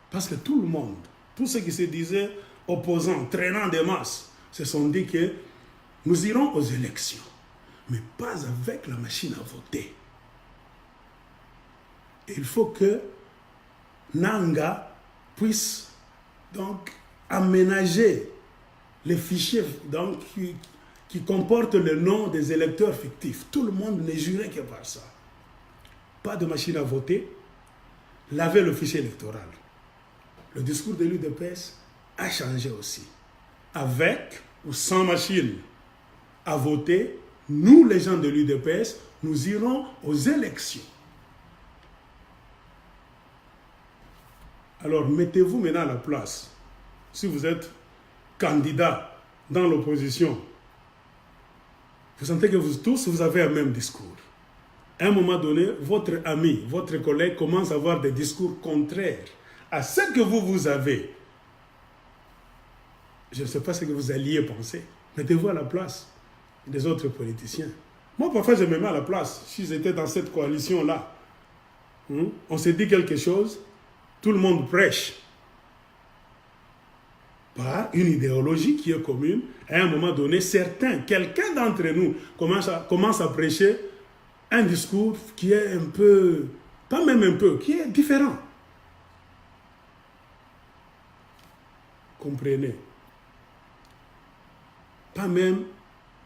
Parce que tout le monde, tous ceux qui se disaient opposants, traînant des masses, se sont dit que nous irons aux élections, mais pas avec la machine à voter. Et il faut que Nanga puisse donc aménager les fichiers donc, qui comportent le nom des électeurs fictifs. Tout le monde n'est juré que par ça. Pas de machine à voter, laver le fichier électoral. Le discours de l'UDPS a changé aussi. Avec ou sans machine à voter, nous, les gens de l'UDPS, nous irons aux élections. Alors, mettez-vous maintenant à la place. Si vous êtes candidat dans l'opposition, vous sentez que vous tous, vous avez un même discours. À un moment donné, votre ami, votre collègue commence à avoir des discours contraires à ce que vous avez. Je ne sais pas ce que vous alliez penser. Mettez-vous à la place des autres politiciens. Moi, parfois, je me mets à la place. Si j'étais dans cette coalition-là, on se dit quelque chose, tout le monde prêche par une idéologie qui est commune. À un moment donné, quelqu'un d'entre nous commence à prêcher un discours qui est un peu, pas même un peu, qui est différent. Comprenez? Pas même,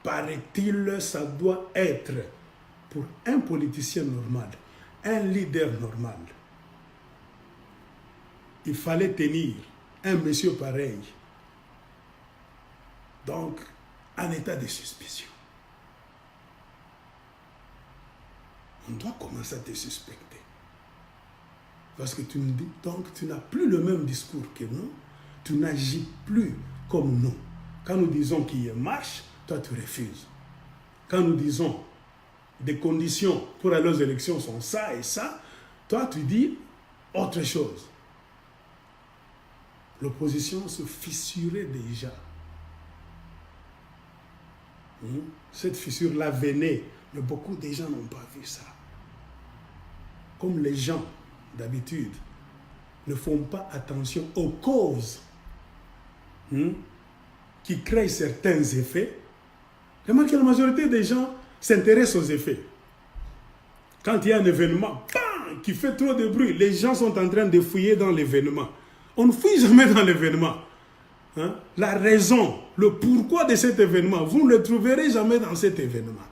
paraît-il, ça doit être pour un politicien normal, un leader normal. Il fallait tenir un monsieur pareil. Donc, en état de suspicion. On doit commencer à te suspecter. Parce que tu nous dis, donc tu n'as plus le même discours que nous, tu n'agis plus comme nous. Quand nous disons qu'il y a marche, toi tu refuses. Quand nous disons des conditions pour aller aux élections sont ça et ça, toi tu dis autre chose. L'opposition se fissurait déjà. Cette fissure-là venait, mais beaucoup de gens n'ont pas vu ça. Comme les gens, d'habitude, ne font pas attention aux causes qui créent certains effets, remarquez, la majorité des gens s'intéressent aux effets. Quand il y a un événement qui fait trop de bruit, les gens sont en train de fouiller dans l'événement. On ne fouille jamais dans l'événement. La raison, le pourquoi de cet événement, vous ne le trouverez jamais dans cet événement.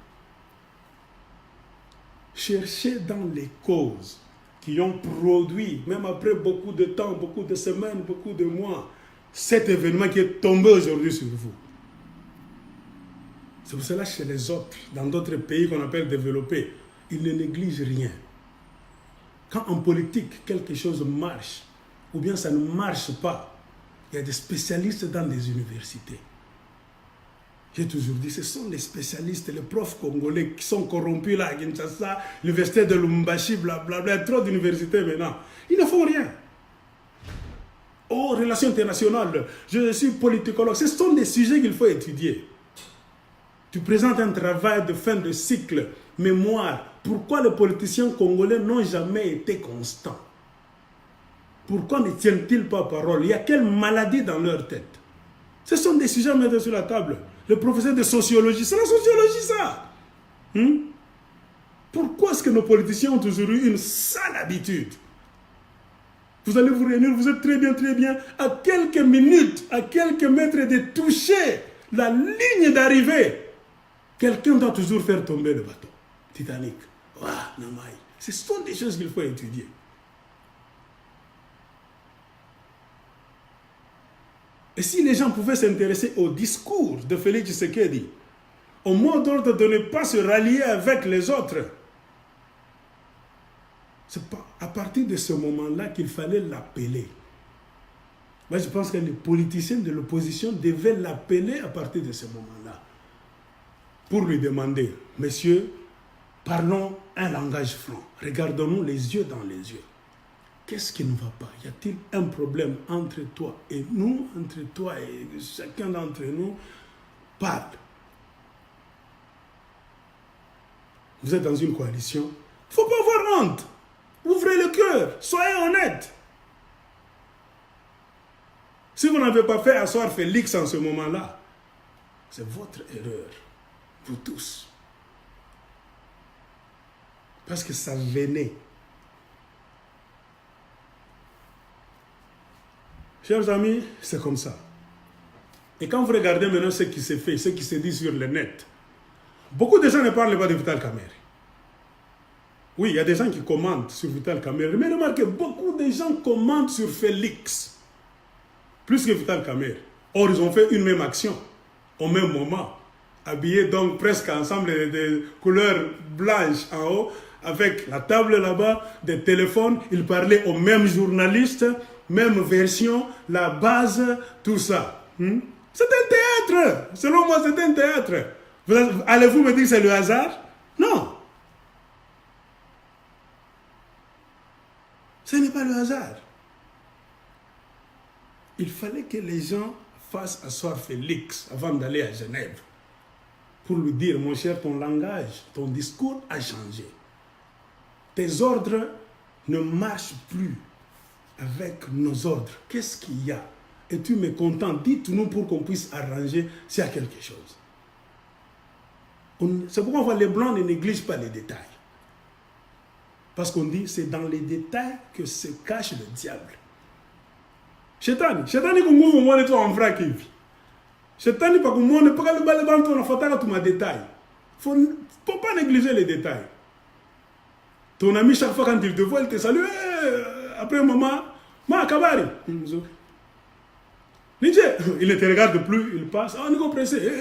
Cherchez dans les causes qui ont produit, même après beaucoup de temps, beaucoup de semaines, beaucoup de mois, cet événement qui est tombé aujourd'hui sur vous. C'est pour cela que chez les autres, dans d'autres pays qu'on appelle développés, ils ne négligent rien. Quand en politique, quelque chose marche, ou bien ça ne marche pas, il y a des spécialistes dans les universités. J'ai toujours dit, ce sont les spécialistes, les profs congolais qui sont corrompus là à Kinshasa, l'université de Lumbashi, blablabla, trop d'universités maintenant. Ils ne font rien. Oh, relations internationales, je suis politicologue. Ce sont des sujets qu'il faut étudier. Tu présentes un travail de fin de cycle, mémoire. Pourquoi les politiciens congolais n'ont jamais été constants? Pourquoi ne tiennent-ils pas parole? Il y a quelle maladie dans leur tête? Ce sont des sujets à mettre sur la table. Le professeur de sociologie, c'est la sociologie ça. Pourquoi est-ce que nos politiciens ont toujours eu une sale habitude? Vous allez vous réunir, vous êtes très bien, à quelques minutes, à quelques mètres de toucher la ligne d'arrivée. Quelqu'un doit toujours faire tomber le bateau. Titanic. Namaï. Ce sont des choses qu'il faut étudier. Et si les gens pouvaient s'intéresser au discours de Félix Tshisekedi, au mot d'ordre de ne pas se rallier avec les autres, c'est pas à partir de ce moment-là qu'il fallait l'appeler. Moi, je pense que les politiciens de l'opposition devaient l'appeler à partir de ce moment-là pour lui demander, messieurs, parlons un langage franc, regardons-nous les yeux dans les yeux. Qu'est-ce qui ne va pas? Y a-t-il un problème entre toi et nous, entre toi et chacun d'entre nous? Parle. Vous êtes dans une coalition. Il ne faut pas avoir honte. Ouvrez le cœur. Soyez honnête. Si vous n'avez pas fait asseoir Félix en ce moment-là, c'est votre erreur. Vous tous. Parce que ça venait. Chers amis, c'est comme ça. Et quand vous regardez maintenant ce qui se fait, ce qui se dit sur le net, beaucoup de gens ne parlent pas de Vital Kamerhe. Oui, il y a des gens qui commentent sur Vital Kamerhe, mais remarquez, beaucoup de gens commentent sur Félix, plus que Vital Kamerhe. Or, ils ont fait une même action, au même moment, habillés donc presque ensemble de couleurs blanches en haut, avec la table là-bas, des téléphones, ils parlaient aux mêmes journalistes, même version, la base, tout ça. C'est un théâtre. Selon moi, c'est un théâtre. Allez-vous me dire que c'est le hasard? Non. Ce n'est pas le hasard. Il fallait que les gens fassent asseoir Félix avant d'aller à Genève pour lui dire, mon cher, ton langage, ton discours a changé. Tes ordres ne marchent plus avec nos ordres. Qu'est-ce qu'il y a? Es-tu mécontent? Dites-nous pour qu'on puisse arranger s'il y a quelque chose. C'est pourquoi les Blancs ne négligent pas les détails. Parce qu'on dit, c'est dans les détails que se cache le diable. Shetani ko nguvu mwana tu en kivi. Shetani pa kumone pa le bale bantu na fataka tout ma détail. Faut pas négliger les détails. Ton ami chaque fois quand il te voit, il te salue. Après un moment, ma kabari. Il ne te regarde plus, il passe. Ah, on est pressé.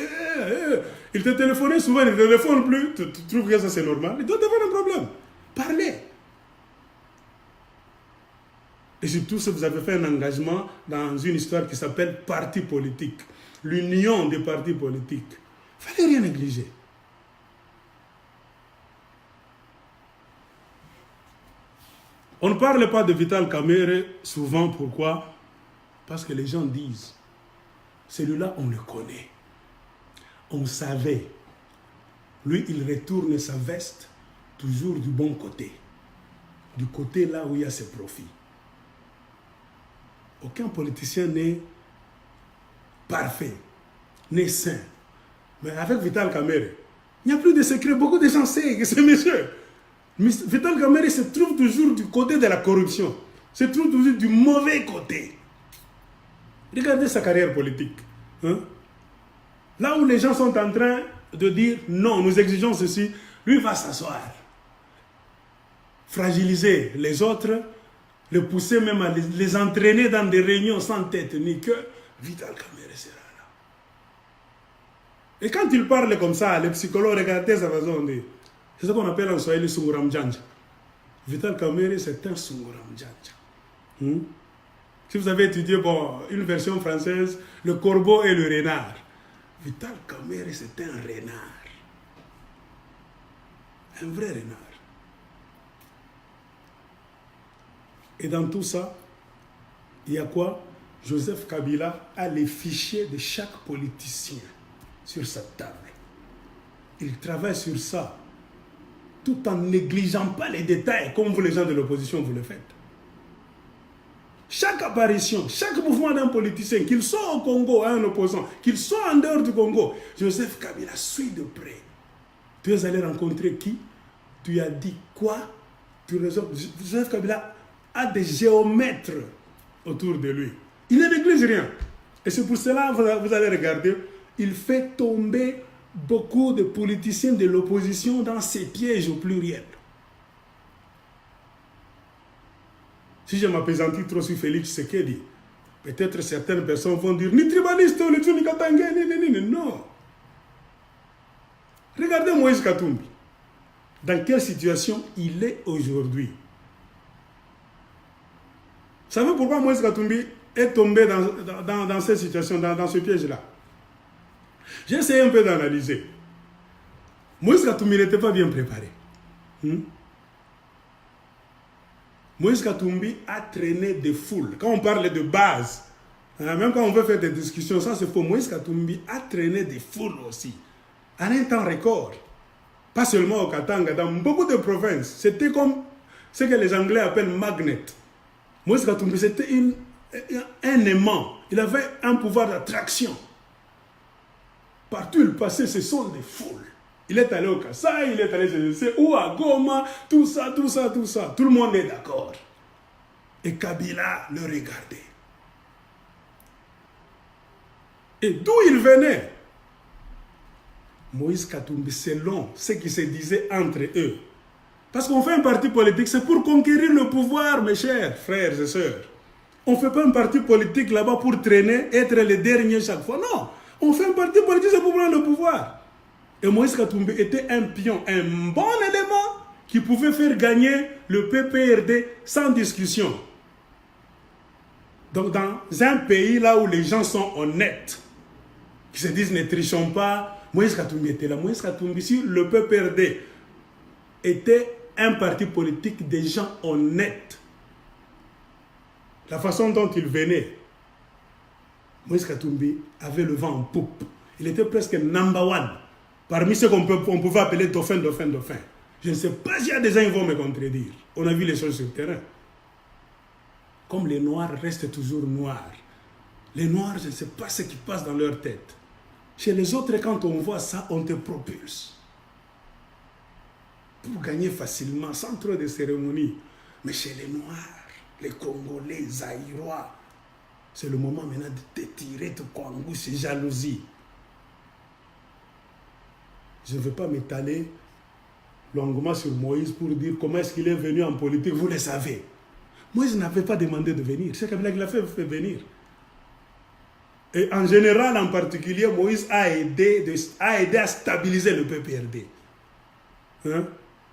Il te téléphone souvent, il ne te téléphone plus. Tu trouves que ça c'est normal? Il doit avoir un problème. Parlez. Et surtout si vous avez fait un engagement dans une histoire qui s'appelle parti politique, l'union des partis politiques, il ne fallait rien négliger. On ne parle pas de Vital Kamerhe souvent, pourquoi? Parce que les gens disent, celui-là on le connaît, on savait, lui il retourne sa veste toujours du bon côté, du côté là où il y a ses profits. Aucun politicien n'est parfait, n'est sain. Mais avec Vital Kamerhe, il n'y a plus de secret. Beaucoup de gens savent que ce monsieur, Vital Kamerhe se trouve toujours du côté de la corruption, se trouve toujours du mauvais côté. Regardez sa carrière politique. Hein? Là où les gens sont en train de dire non, nous exigeons ceci, lui va s'asseoir. Fragiliser les autres, les pousser même à les entraîner dans des réunions sans tête ni queue. Vital Kamerhe sera là. Et quand il parle comme ça, les psychologues, regardez sa façon de dire. C'est ce qu'on appelle en Swahili Sunguram Djanja. Vital Kamerhe, c'est un Sunguram Djanja. Si vous avez étudié une version française, le corbeau et le renard. Vital Kamerhe, c'est un renard. Un vrai renard. Et dans tout ça, il y a quoi? Joseph Kabila a les fichiers de chaque politicien sur sa table. Il travaille sur ça, tout en négligeant pas les détails, comme vous les gens de l'opposition, vous le faites. Chaque apparition, chaque mouvement d'un politicien, qu'il soit au Congo, un opposant, qu'il soit en dehors du Congo, Joseph Kabila suit de près. Tu es allé rencontrer qui? Tu as dit quoi? Joseph Kabila a des géomètres autour de lui. Il ne néglige rien. Et c'est pour cela, vous allez regarder, il fait tomber beaucoup de politiciens de l'opposition dans ses pièges au pluriel. Si je m'appesantis trop sur Félix Tshisekedi, peut-être certaines personnes vont dire ni tribaliste, ni Katangé, ni. Non. Regardez Moïse Katumbi. Dans quelle situation il est aujourd'hui? Vous savez pourquoi Moïse Katumbi est tombé dans cette situation, dans ce piège-là? J'ai essayé un peu d'analyser. Moïse Katumbi n'était pas bien préparé. Moïse Katumbi a traîné des foules. Quand on parle de base, même quand on veut faire des discussions, ça c'est faux. Moïse Katumbi a traîné des foules aussi, en un temps record. Pas seulement au Katanga, dans beaucoup de provinces. C'était comme ce que les Anglais appellent magnet. Moïse Katumbi, c'était un aimant. Il avait un pouvoir d'attraction. Partout il passait, ce sont des foules. Il est allé au Kassai, il est allé chez sais où à Goma, tout ça. Tout le monde est d'accord. Et Kabila le regardait. Et d'où il venait? Moïse Katumbi, selon ce qui se disait entre eux. Parce qu'on fait un parti politique, c'est pour conquérir le pouvoir, mes chers frères et sœurs. On ne fait pas un parti politique là-bas pour traîner, être les derniers chaque fois. Non, on fait un parti politique, c'est pour prendre le pouvoir. Et Moïse Katumbi était un pion, un bon élément qui pouvait faire gagner le PPRD sans discussion. Donc dans un pays là où les gens sont honnêtes, qui se disent ne trichons pas. Moïse Katumbi était là. Moïse Katumbi, si le PPRD était un parti politique des gens honnêtes, la façon dont il venait, Moïse Katumbi avait le vent en poupe. Il était presque number one parmi ceux qu'on pouvait appeler dauphin. Je ne sais pas s'il y a des gens qui vont me contredire. On a vu les choses sur le terrain. Comme les Noirs restent toujours noirs. Les Noirs, je ne sais pas ce qui passe dans leur tête. Chez les autres, quand on voit ça, on te propulse. Pour gagner facilement, sans trop de cérémonie. Mais chez les Noirs, les Congolais, les Zaïrois, c'est le moment maintenant de te tirer, de Kwangu, c'est jalousie. Je ne veux pas m'étaler longuement sur Moïse pour dire comment est-ce qu'il est venu en politique, vous le savez. Moïse n'avait pas demandé de venir, c'est Kabila qui l'a fait venir. Et en général, en particulier, Moïse a aidé à stabiliser le PPRD.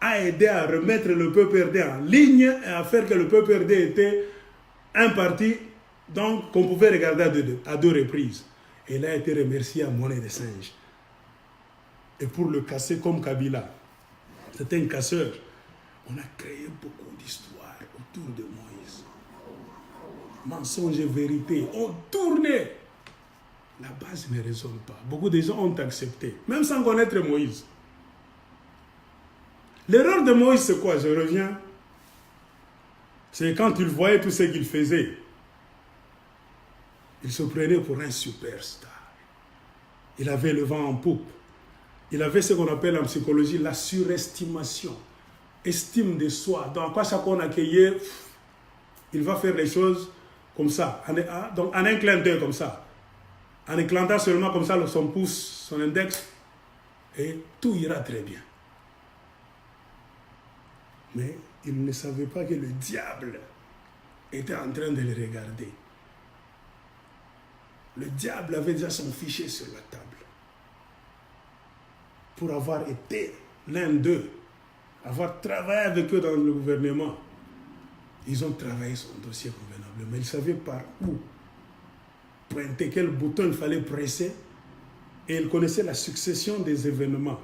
A aidé à remettre le PPRD en ligne et à faire que le PPRD était un parti donc qu'on pouvait regarder à deux reprises. Et il a été remercié à monnaie de singe. Et pour le casser comme Kabila, c'était un casseur. On a créé beaucoup d'histoires autour de Moïse. Mensonge et vérité ont tourné. La base ne résonne pas. Beaucoup de gens ont accepté, même sans connaître Moïse. L'erreur de Moïse, c'est quoi? Je reviens. C'est quand il voyait tout ce qu'il faisait. Il se prenait pour un superstar. Il avait le vent en poupe. Il avait ce qu'on appelle en psychologie la surestimation. Estime de soi. Donc, quoi chacun accueillit, il va faire les choses comme ça. Donc, en un clin d'œil comme ça. En éclatant seulement comme ça son pouce, son index, et tout ira très bien. Mais il ne savait pas que le diable était en train de le regarder. Le diable avait déjà son fichier sur la table. Pour avoir été l'un d'eux, avoir travaillé avec eux dans le gouvernement, ils ont travaillé son dossier convenablement. Mais ils savaient par où pointer, quel bouton il fallait presser, et il connaissait la succession des événements.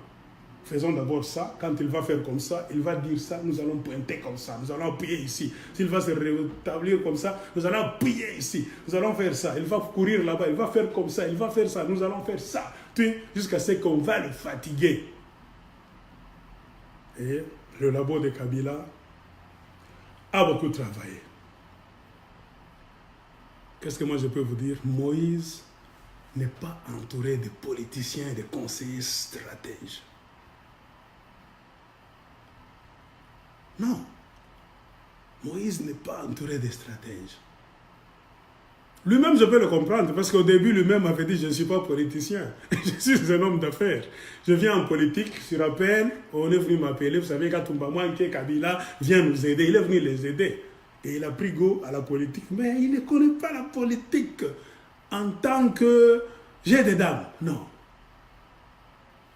Faisons d'abord ça, quand il va faire comme ça, il va dire ça, nous allons pointer comme ça, nous allons appuyer ici. S'il va se rétablir comme ça, nous allons appuyer ici, nous allons faire ça. Il va courir là-bas, il va faire comme ça, il va faire ça, nous allons faire ça. Puis, jusqu'à ce qu'on va le fatiguer. Et le labo de Kabila a beaucoup travaillé. Qu'est-ce que moi je peux vous dire? Moïse n'est pas entouré de politiciens et de conseillers stratèges. Non. Moïse n'est pas entouré de stratèges. Lui-même, je peux le comprendre, parce qu'au début, lui-même avait dit, je ne suis pas politicien, je suis un homme d'affaires. Je viens en politique, sur appel, on est venu m'appeler, vous savez, Katumbamanke, Kabila vient nous aider, il est venu les aider. Et il a pris goût à la politique, mais il ne connaît pas la politique en tant que j'ai des dames. Non.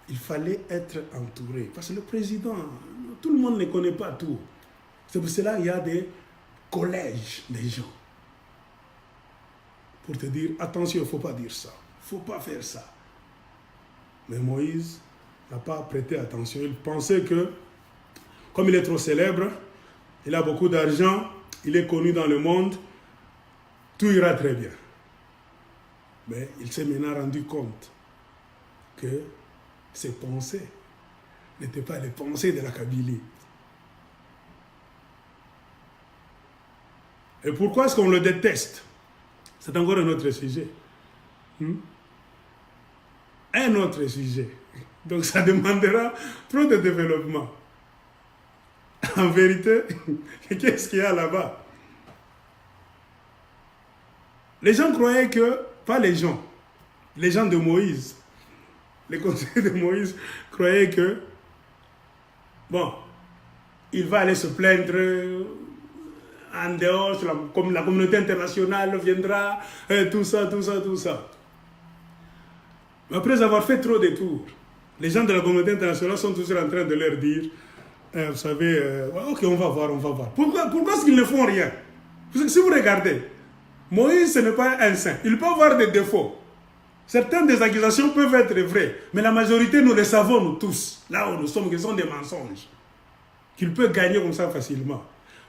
Il fallait être entouré, parce que le président, tout le monde ne connaît pas tout. C'est pour cela qu'il y a des collèges des gens. Pour te dire, attention, il ne faut pas dire ça, il ne faut pas faire ça. Mais Moïse n'a pas prêté attention. Il pensait que, comme il est trop célèbre, il a beaucoup d'argent, il est connu dans le monde, tout ira très bien. Mais il s'est maintenant rendu compte que ses pensées n'étaient pas les pensées de la Kabylie. Et pourquoi est-ce qu'on le déteste? C'est encore un autre sujet. Un autre sujet. Donc ça demandera trop de développement. En vérité, qu'est-ce qu'il y a là-bas? Les gens croyaient que, pas les gens de Moïse, les conseillers de Moïse croyaient que, bon, il va aller se plaindre en dehors, comme la communauté internationale viendra, tout ça. Mais après avoir fait trop de tours, les gens de la communauté internationale sont toujours en train de leur dire, vous savez, ok, on va voir. Pourquoi est-ce qu'ils ne font rien? Parce que si vous regardez, Moïse, ce n'est pas un saint. Il peut avoir des défauts. Certaines des accusations peuvent être vraies, mais la majorité, nous le savons, nous tous, là où nous sommes, que ce sont des mensonges, qu'il peut gagner comme ça facilement.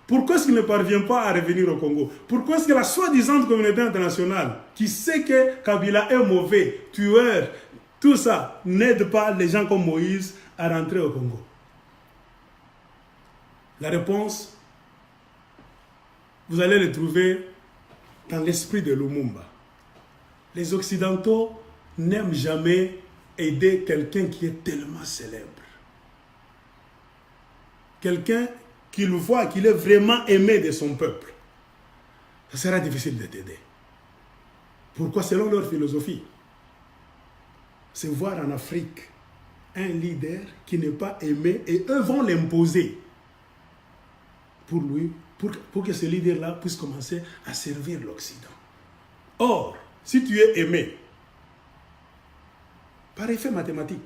Pourquoi est-ce qu'il ne parvient pas à revenir au Congo? Pourquoi est-ce que la soi-disant communauté internationale, qui sait que Kabila est mauvais, tueur, tout ça, n'aide pas les gens comme Moïse à rentrer au Congo? La réponse, vous allez le trouver dans l'esprit de Lumumba. Les Occidentaux n'aiment jamais aider quelqu'un qui est tellement célèbre. Quelqu'un qu'il voit qu'il est vraiment aimé de son peuple. Ça sera difficile de t'aider. Pourquoi? Selon leur philosophie. C'est voir en Afrique un leader qui n'est pas aimé et eux vont l'imposer pour lui, pour que ce leader-là puisse commencer à servir l'Occident. Or, si tu es aimé, par effet mathématique,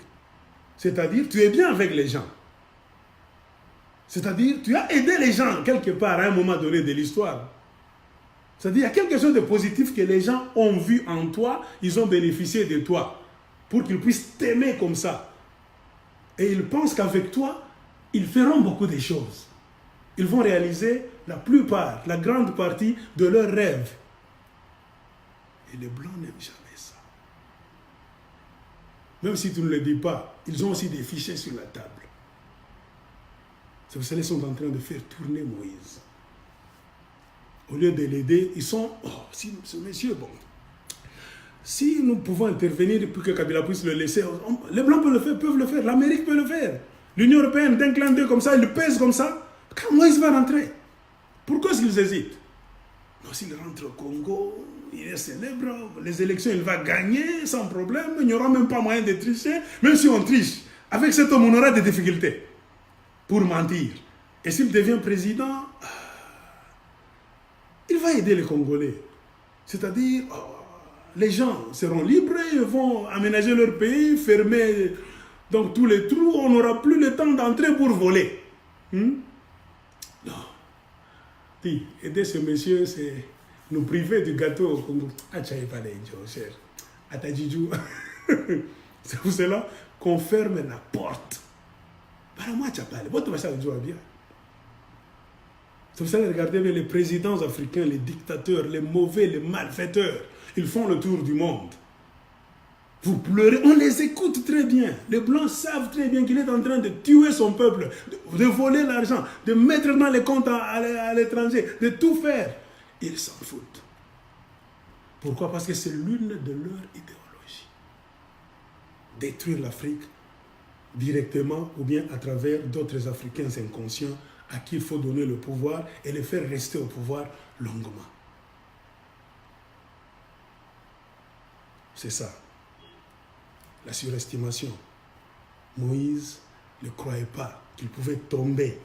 c'est-à-dire tu es bien avec les gens, c'est-à-dire tu as aidé les gens quelque part à un moment donné de l'histoire, c'est-à-dire il y a quelque chose de positif que les gens ont vu en toi, ils ont bénéficié de toi, pour qu'ils puissent t'aimer comme ça. Et ils pensent qu'avec toi, ils feront beaucoup de choses. Ils vont réaliser la plupart, la grande partie de leurs rêves. Et les Blancs n'aiment jamais ça. Même si tu ne le dis pas, ils ont aussi des fichiers sur la table. C'est pour ça qu'ils sont en train de faire tourner Moïse. Au lieu de l'aider, ils sont... Oh, si ce monsieur, bon... Si nous pouvons intervenir pour que Kabila puisse le laisser, les Blancs peuvent le faire, l'Amérique peut le faire. L'Union européenne, d'un clin d'œil comme ça, ils le pèsent comme ça. Quand Moïse va rentrer, pourquoi est-ce qu'ils hésitent? Non, s'il rentre au Congo, il est célèbre, les élections, il va gagner sans problème, il n'y aura même pas moyen de tricher. Même si on triche, avec cet homme, on aura des difficultés pour mentir. Et s'il devient président, il va aider les Congolais. C'est-à-dire, les gens seront libres, ils vont aménager leur pays, fermer donc tous les trous, on n'aura plus le temps d'entrer pour voler. Non. Dis, aider ce monsieur, c'est nous priver du gâteau au Congo. C'est pour cela qu'on ferme la porte. C'est pour ça que regardez bien les présidents africains, les dictateurs, les mauvais, les malfaiteurs, ils font le tour du monde. Vous pleurez, on les écoute très bien. Les Blancs savent très bien qu'il est en train de tuer son peuple, de voler l'argent, de mettre dans les comptes à l'étranger, de tout faire. Ils s'en foutent. Pourquoi? Parce que c'est l'une de leurs idéologies. Détruire l'Afrique directement ou bien à travers d'autres Africains inconscients à qui il faut donner le pouvoir et les faire rester au pouvoir longuement. C'est ça. La surestimation. Moïse ne croyait pas qu'il pouvait tomber,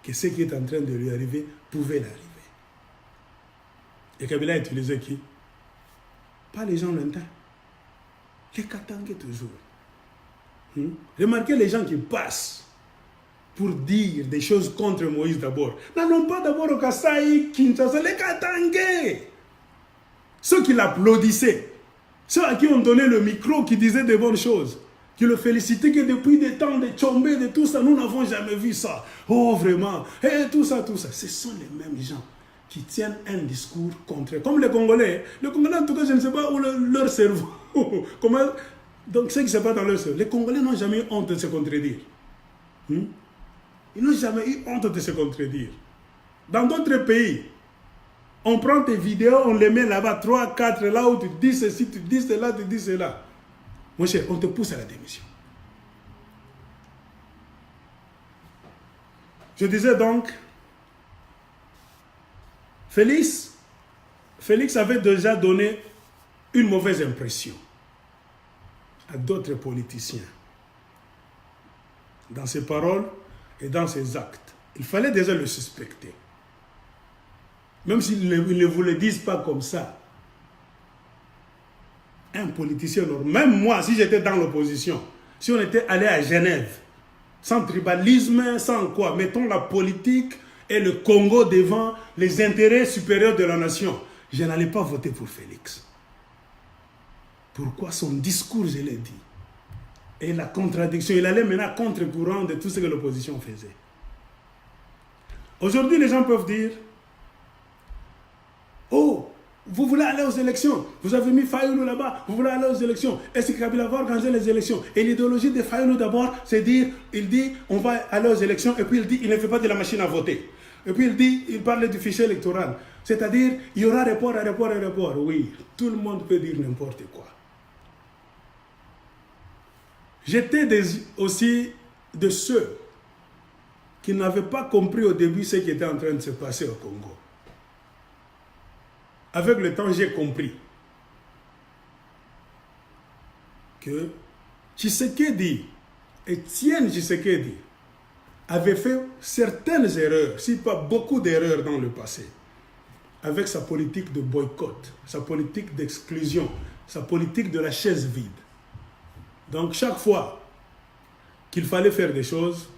que ce qui est en train de lui arriver pouvait l'arriver. Et Kabila a utilisé qui? Pas les gens lointains. Les Katangais toujours. Remarquez les gens qui passent pour dire des choses contre Moïse d'abord. N'allons pas d'abord au Kasaï, Kinshasa, les Katangais. Ceux qui l'applaudissaient. Ceux à qui on donnait le micro, qui disaient de bonnes choses, qui le félicitaient, que depuis des temps de Tchombe, de tout ça, nous n'avons jamais vu ça. Oh, vraiment. Et tout ça. Ce sont les mêmes gens qui tiennent un discours contraire. Comme les Congolais. Les Congolais, en tout cas, je ne sais pas où leur cerveau. Comment... Donc, ce qui se passe dans leur cerveau. Les Congolais n'ont jamais eu honte de se contredire. Ils n'ont jamais eu honte de se contredire. Dans d'autres pays, on prend tes vidéos, on les met là-bas, 3, 4, là où tu dis ceci, tu dis cela, tu dis cela. Mon cher, on te pousse à la démission. Je disais donc, Félix avait déjà donné une mauvaise impression à d'autres politiciens. Dans ses paroles et dans ses actes. Il fallait déjà le suspecter. Même s'ils ne vous le disent pas comme ça. Un politicien, même moi, si j'étais dans l'opposition, si on était allé à Genève, sans tribalisme, sans quoi, mettons la politique et le Congo devant les intérêts supérieurs de la nation, je n'allais pas voter pour Félix. Pourquoi son discours, je l'ai dit, et la contradiction, il allait maintenant contre-courant de tout ce que l'opposition faisait. Aujourd'hui, les gens peuvent dire, oh, vous voulez aller aux élections, vous avez mis Fayoulou là-bas, vous voulez aller aux élections. Est-ce que Kabila va organiser les élections? Et l'idéologie de Fayoulou d'abord, c'est dire, il dit, on va aller aux élections, et puis il dit, il ne fait pas de la machine à voter. Et puis il dit, il parle du fichier électoral. C'est-à-dire, il y aura report, report, report. Oui, tout le monde peut dire n'importe quoi. J'étais aussi de ceux qui n'avaient pas compris au début ce qui était en train de se passer au Congo. Avec le temps, j'ai compris que Tshisekedi, Étienne Tshisekedi, avait fait certaines erreurs, si pas beaucoup d'erreurs dans le passé, avec sa politique de boycott, sa politique d'exclusion, sa politique de la chaise vide. Donc chaque fois qu'il fallait faire des choses,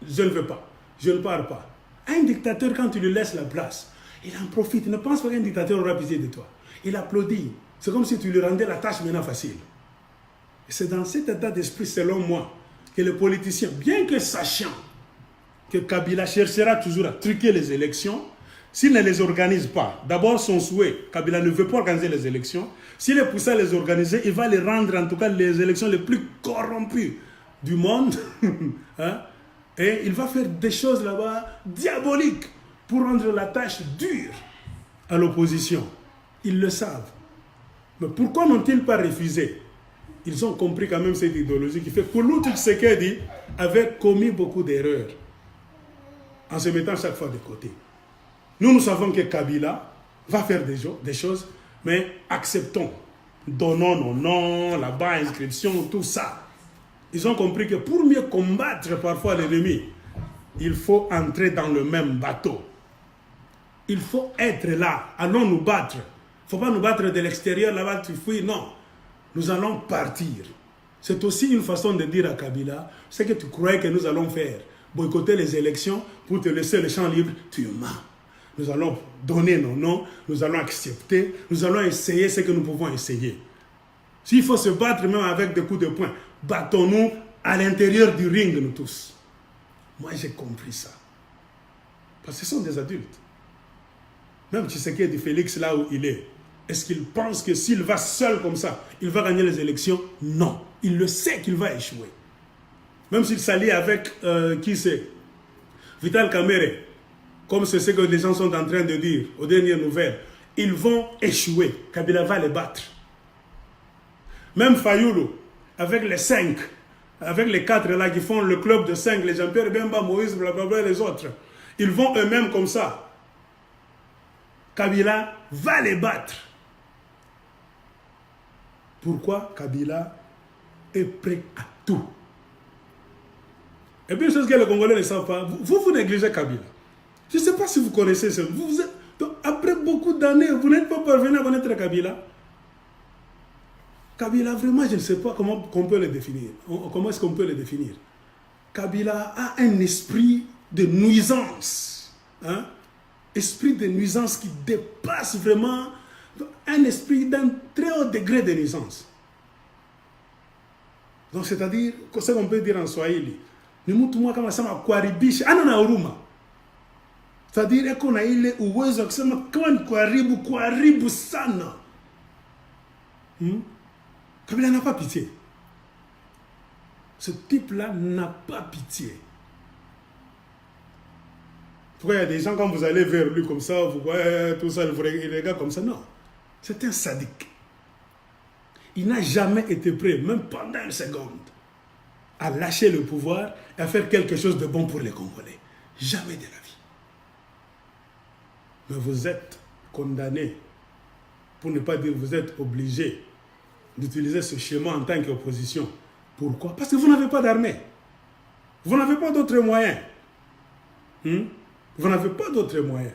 je ne veux pas, je ne pars pas. Un dictateur, quand tu lui laisses la place, il en profite. Ne pense pas qu'un dictateur aura pitié de toi. Il applaudit. C'est comme si tu lui rendais la tâche maintenant facile. Et c'est dans cet état d'esprit, selon moi, que les politiciens, bien que sachant que Kabila cherchera toujours à truquer les élections, s'il ne les organise pas, d'abord son souhait, Kabila ne veut pas organiser les élections, s'il est poussé à les organiser, il va les rendre en tout cas les élections les plus corrompues du monde. Hein? Et il va faire des choses là-bas diaboliques pour rendre la tâche dure à l'opposition. Ils le savent. Mais pourquoi n'ont-ils pas refusé? Ils ont compris quand même cette idéologie qui fait que Fouloutou Tshisekedi avait commis beaucoup d'erreurs en se mettant chaque fois de côté. Nous savons que Kabila va faire des choses, mais acceptons. Donnons nos noms, là-bas, inscription, tout ça. Ils ont compris que pour mieux combattre parfois l'ennemi, il faut entrer dans le même bateau. Il faut être là. Allons nous battre. Il ne faut pas nous battre de l'extérieur, là-bas, tu fouilles. Non. Nous allons partir. C'est aussi une façon de dire à Kabila, ce que tu croyais que nous allons faire, boycotter les élections pour te laisser le champ libre, tu mens. Nous allons donner nos noms, nous allons accepter, nous allons essayer ce que nous pouvons essayer. S'il faut se battre même avec des coups de poing, battons-nous à l'intérieur du ring, nous tous. Moi, j'ai compris ça. Parce que ce sont des adultes. Même Tshisekedi Félix, là où il est, est-ce qu'il pense que s'il va seul comme ça, il va gagner les élections? Non. Il le sait qu'il va échouer. Même s'il s'allie avec, qui c'est, Vital Kamerhe, comme c'est ce que les gens sont en train de dire aux dernières nouvelles, ils vont échouer. Kabila va les battre. Même Fayoulou, avec les 5, avec les 4 là qui font le club de 5, les Jean-Pierre Bemba, Moïse, blablabla, les autres, ils vont eux-mêmes comme ça. Kabila va les battre. Pourquoi Kabila est prêt à tout? Et puis une chose que les Congolais ne savent pas, vous négligez Kabila. Je ne sais pas si vous connaissez ça. Donc, après beaucoup d'années, vous n'êtes pas parvenu à connaître Kabila. Kabila, vraiment, je ne sais pas comment on peut le définir. Comment est-ce qu'on peut le définir? Kabila a un esprit de nuisance. Hein? Esprit de nuisance qui dépasse vraiment un esprit d'un très haut degré de nuisance. Donc, c'est-à-dire, ce qu'on peut dire en Swahili, c'est-à-dire qu'on a ile uwezo wa kusema kama ni kuharibu sana. Kabila n'a pas pitié. Ce type-là n'a pas pitié. Pourquoi il y a des gens, quand vous allez vers lui comme ça, vous voyez tout ça, il regarde comme ça? Non. C'est un sadique. Il n'a jamais été prêt, même pendant une seconde, à lâcher le pouvoir et à faire quelque chose de bon pour les Congolais. Jamais de la vie. Mais vous êtes condamné, pour ne pas dire vous êtes obligé d'utiliser ce schéma en tant qu'opposition. Pourquoi? Parce que vous n'avez pas d'armée. Vous n'avez pas d'autres moyens. Vous n'avez pas d'autres moyens.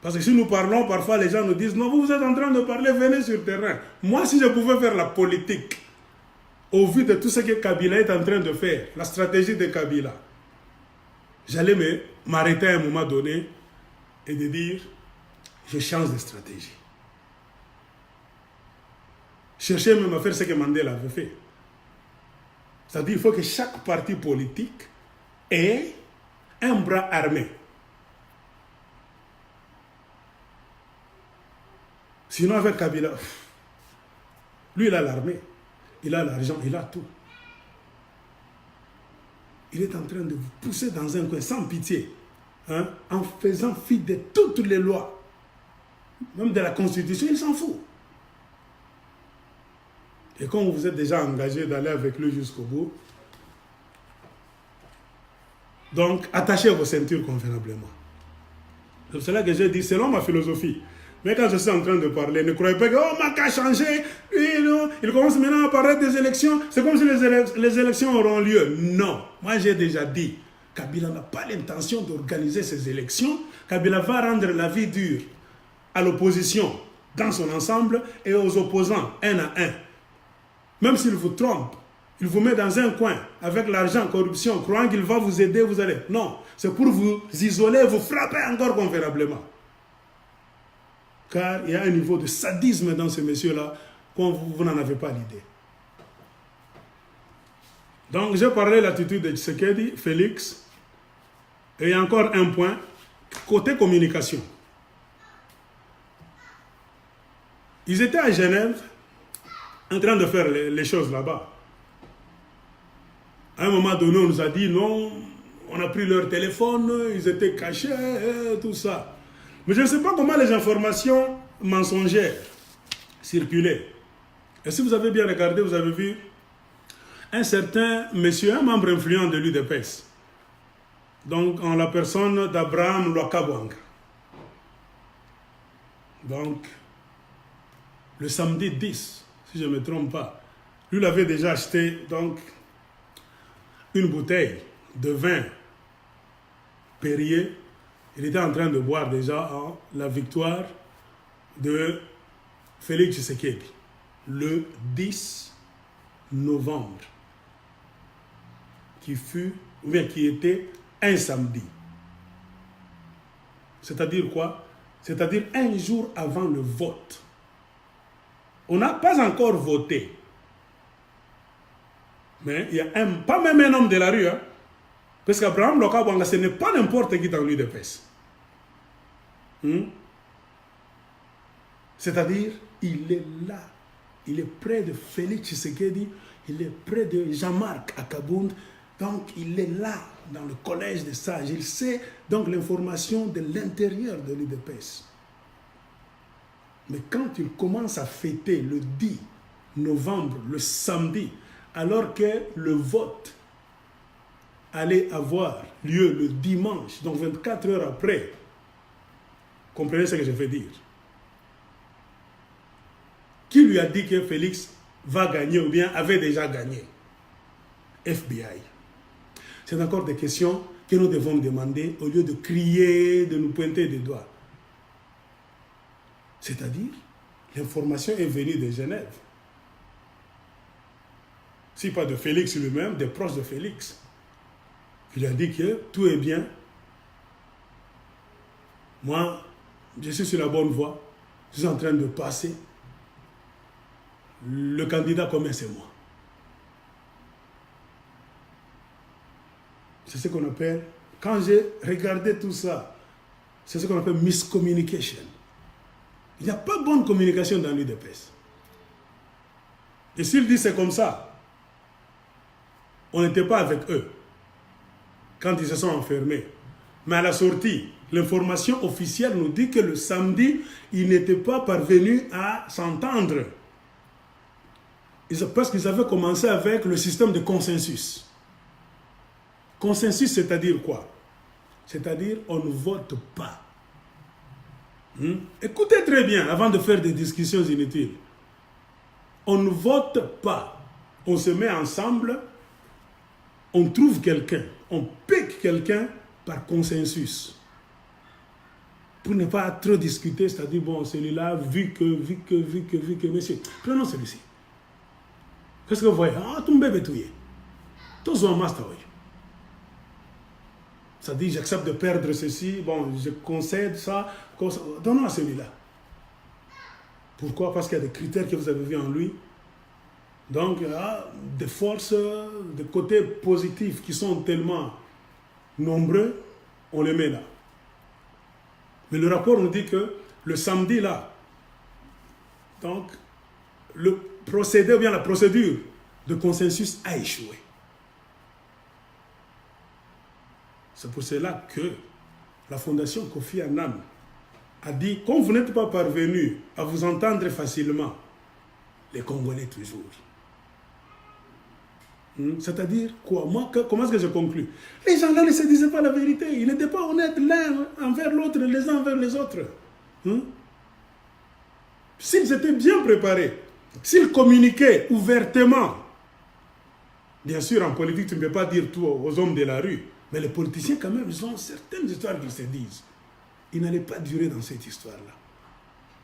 Parce que si nous parlons, parfois les gens nous disent, non, vous êtes en train de parler, venez sur le terrain. Moi, si je pouvais faire la politique, au vu de tout ce que Kabila est en train de faire, la stratégie de Kabila, j'allais m'arrêter à un moment donné et de dire, je change de stratégie. cherchait même à faire ce que Mandela avait fait. C'est-à-dire qu'il faut que chaque parti politique ait un bras armé. Sinon, avec Kabila, lui, il a l'armée, il a l'argent, il a tout. Il est en train de vous pousser dans un coin sans pitié, hein, en faisant fi de toutes les lois, même de la Constitution, il s'en fout. Et comme vous êtes déjà engagé d'aller avec lui jusqu'au bout, donc attachez vos ceintures convenablement. C'est cela que j'ai dit, selon ma philosophie. Mais quand je suis en train de parler, ne croyez pas que oh, Macky a changé, il commence maintenant à parler des élections, c'est comme si les élections auront lieu. Non, moi j'ai déjà dit, Kabila n'a pas l'intention d'organiser ces élections. Kabila va rendre la vie dure à l'opposition dans son ensemble et aux opposants un à un. Même s'il vous trompe, il vous met dans un coin avec l'argent, corruption, croyant qu'il va vous aider, vous allez. Non, c'est pour vous isoler, vous frapper encore convenablement. Car il y a un niveau de sadisme dans ce monsieur-là, quand vous n'en avez pas l'idée. Donc, j'ai parlé de l'attitude de Tshisekedi, Félix, et il y a encore un point, côté communication. Ils étaient à Genève, en train de faire les choses là-bas. À un moment donné, on nous a dit non, on a pris leur téléphone, ils étaient cachés, tout ça. Mais je ne sais pas comment les informations mensongères circulaient. Et si vous avez bien regardé, vous avez vu un certain monsieur, un membre influent de l'UDPS. Donc, en la personne d'Abraham Lwakabwanga. Donc, le samedi 10, si je ne me trompe pas, lui il avait déjà acheté donc, une bouteille de vin Perrier. Il était en train de boire déjà la victoire de Félix Tshisekedi le 10 novembre, qui était un samedi. C'est-à-dire quoi? C'est-à-dire un jour avant le vote. On n'a pas encore voté. Mais il y a pas même un homme de la rue, hein, parce qu'Abraham Lwakabwanga, ce n'est pas n'importe qui dans l'UDPS. C'est-à-dire, il est là. Il est près de Félix Tshisekedi, il est près de Jean-Marc Akabound. Donc, il est là, dans le collège des sages. Il sait donc l'information de l'intérieur de l'UDPS. Mais quand il commence à fêter le 10 novembre, le samedi, alors que le vote allait avoir lieu le dimanche, donc 24 heures après, comprenez ce que je veux dire. Qui lui a dit que Félix va gagner ou bien avait déjà gagné? FBI. C'est encore des questions que nous devons demander au lieu de crier, de nous pointer des doigts. C'est-à-dire, l'information est venue de Genève. Si pas de Félix lui-même, des proches de Félix. Il a dit que tout est bien. Moi, je suis sur la bonne voie. Je suis en train de passer. Le candidat commun, c'est moi. C'est ce qu'on appelle, quand j'ai regardé tout ça, c'est ce qu'on appelle miscommunication. Il n'y a pas de bonne communication dans l'UDPS. Et s'il dit c'est comme ça, on n'était pas avec eux quand ils se sont enfermés. Mais à la sortie, l'information officielle nous dit que le samedi, ils n'étaient pas parvenus à s'entendre. Parce qu'ils avaient commencé avec le système de consensus. Consensus, c'est-à-dire quoi? C'est-à-dire, on ne vote pas. Écoutez très bien avant de faire des discussions inutiles. On ne vote pas. On se met ensemble, on trouve quelqu'un, on pique quelqu'un par consensus. Pour ne pas trop discuter, c'est-à-dire, bon, celui-là, vu que, monsieur, prenons celui-ci. Qu'est-ce que vous voyez? Ah, tout bébé touillé. Tous ont un master. C'est-à-dire, j'accepte de perdre ceci, bon, je concède ça, donnons à celui-là. Pourquoi? Parce qu'il y a des critères que vous avez vus en lui, Donc, il y a des forces, des côtés positifs qui sont tellement nombreux, on les met là. Mais le rapport nous dit que le samedi là, donc, le procédé ou bien la procédure de consensus a échoué. C'est pour cela que la Fondation Kofi Annan a dit, comme vous n'êtes pas parvenu à vous entendre facilement, les Congolais toujours. C'est-à-dire quoi? Moi, comment est-ce que je conclus? Les gens là ne se disaient pas la vérité. Ils n'étaient pas honnêtes l'un envers l'autre, les uns envers les autres. S'ils étaient bien préparés, s'ils communiquaient ouvertement, bien sûr, en politique, tu ne peux pas dire tout aux hommes de la rue, mais les politiciens, quand même, ils ont certaines histoires qu'ils se disent. Ils n'allaient pas durer dans cette histoire-là.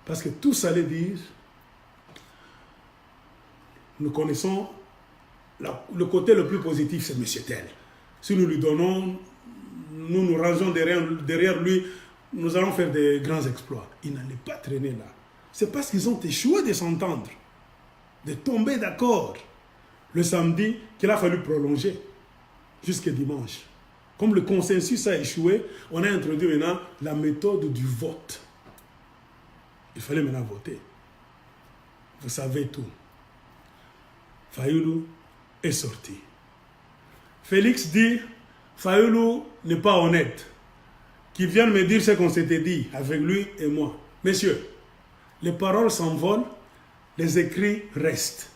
Parce que tous allaient dire, nous connaissons le côté le plus positif, c'est M. Tel. Si nous lui donnons, nous nous rangeons derrière lui, nous allons faire des grands exploits. Ils n'allaient pas traîner là. C'est parce qu'ils ont échoué de s'entendre, de tomber d'accord le samedi qu'il a fallu prolonger jusqu'à dimanche. Comme le consensus a échoué, on a introduit maintenant la méthode du vote. Il fallait maintenant voter. Vous savez tout. Fayoulou est sorti. Félix dit, Fayoulou n'est pas honnête. Qu'il vienne me dire ce qu'on s'était dit avec lui et moi. Messieurs, les paroles s'envolent, les écrits restent.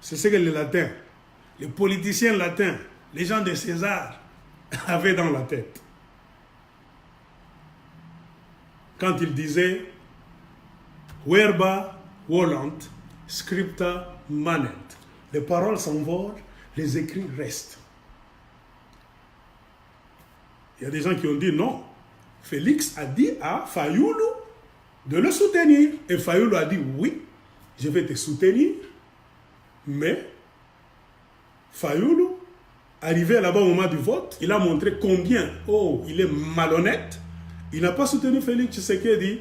C'est ce que les latins, les politiciens latins, les gens de César avaient dans la tête. Quand ils disaient Verba volant, scripta manent. Les paroles s'envolent, les écrits restent. Il y a des gens qui ont dit non. Félix a dit à Fayoulou de le soutenir. Et Fayoulou a dit oui, je vais te soutenir. Mais Fayoulou, arrivé là-bas au moment du vote, il a montré combien, il est malhonnête. Il n'a pas soutenu Félix Tshisekedi.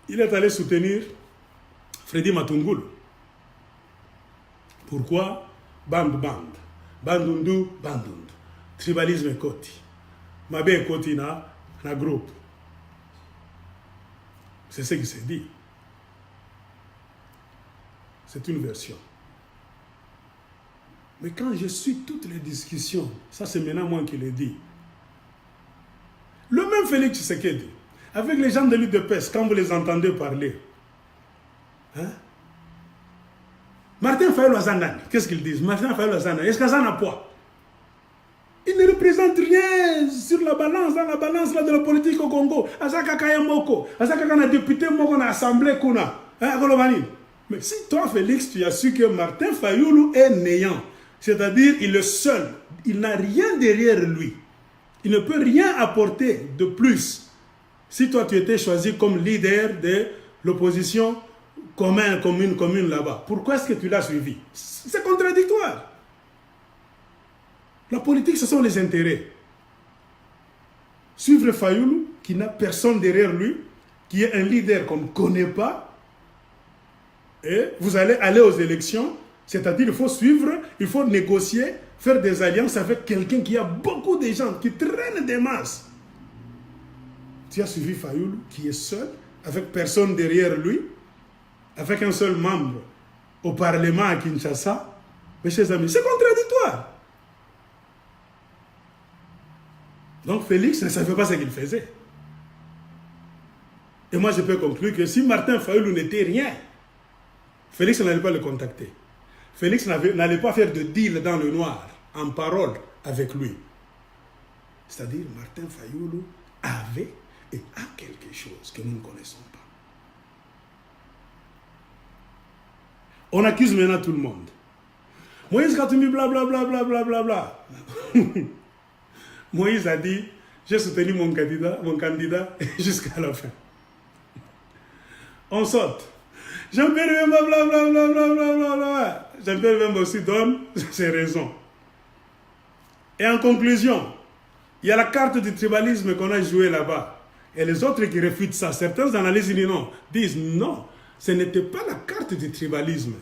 Il est allé soutenir Freddy Matungulu. Pourquoi? Bande. Bandundu, bandundu. Tribalisme koti. Mabe koti na groupe. C'est ce qui s'est dit. C'est une version. Mais quand je suis toutes les discussions, ça c'est maintenant moi qui le dis. Le même Félix Tshisekedi, avec les gens de l'UDPS, quand vous les entendez parler, Martin Fayulu Azanani, qu'est-ce qu'ils disent? Martin Fayulu Azanani, est-ce qu'Azan a poids? Il ne représente rien sur la balance, dans la balance là, de la politique au Congo. Azaka Kayamoko, Azaka Kana député, Moko na assemblée Kuna. Mais si toi, Félix, tu as su que Martin Fayulu est néant, c'est-à-dire il est seul, il n'a rien derrière lui, il ne peut rien apporter de plus. Si toi, tu étais choisi comme leader de l'opposition commune là-bas, pourquoi est-ce que tu l'as suivi? C'est contradictoire. La politique, ce sont les intérêts. Suivre Fayulu, qui n'a personne derrière lui, qui est un leader qu'on ne connaît pas, et vous allez aller aux élections, c'est-à-dire il faut suivre, il faut négocier, faire des alliances avec quelqu'un qui a beaucoup de gens, qui traînent des masses. Tu as suivi Fayulu, qui est seul, avec personne derrière lui, avec un seul membre au Parlement à Kinshasa. Mes chers amis, c'est contradictoire. Donc Félix ne savait pas ce qu'il faisait. Et moi je peux conclure que si Martin Fayulu n'était rien, Félix n'allait pas le contacter. Félix n'allait pas faire de deal dans le noir, en parole, avec lui. C'est-à-dire, Martin Fayulu avait et a quelque chose que nous ne connaissons pas. On accuse maintenant tout le monde. Moïse Katumbi, blablabla, blablabla. Moïse a dit, j'ai soutenu mon candidat jusqu'à la fin. On saute. Jean-Pierre Bemba, blablabla. Jean-Pierre Bemba aussi donne ses raisons. Et en conclusion, il y a la carte du tribalisme qu'on a jouée là-bas. Et les autres qui réfutent ça, certains analystes disent non. ce n'était pas la carte du tribalisme,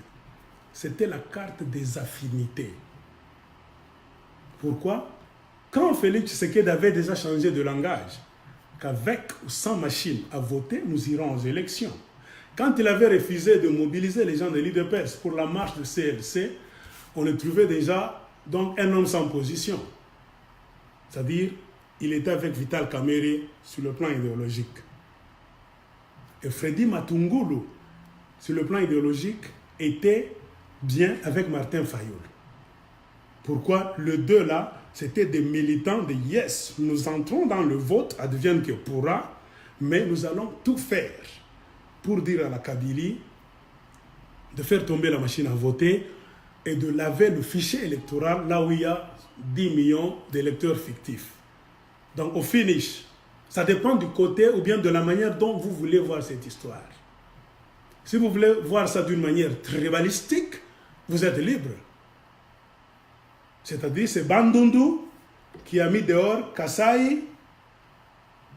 c'était la carte des affinités. Pourquoi? Quand Félix Tshisekedi avait déjà changé de langage, qu'avec ou sans machine à voter, nous irons aux élections. Quand il avait refusé de mobiliser les gens de l'UDPS pour la marche de CLC, on le trouvait déjà donc un homme sans position. C'est-à-dire, il était avec Vital Kamerhe sur le plan idéologique. Et Freddy Matungulu, sur le plan idéologique, était bien avec Martin Fayoul. Pourquoi? Les deux là, c'était des militants de yes, nous entrons dans le vote, advienne que pourra, mais nous allons tout faire pour dire à la Kabylie de faire tomber la machine à voter et de laver le fichier électoral là où il y a 10 millions d'électeurs fictifs. Donc au finish, ça dépend du côté ou bien de la manière dont vous voulez voir cette histoire. Si vous voulez voir ça d'une manière tribalistique, vous êtes libre. C'est-à-dire c'est Bandundu qui a mis dehors Kasai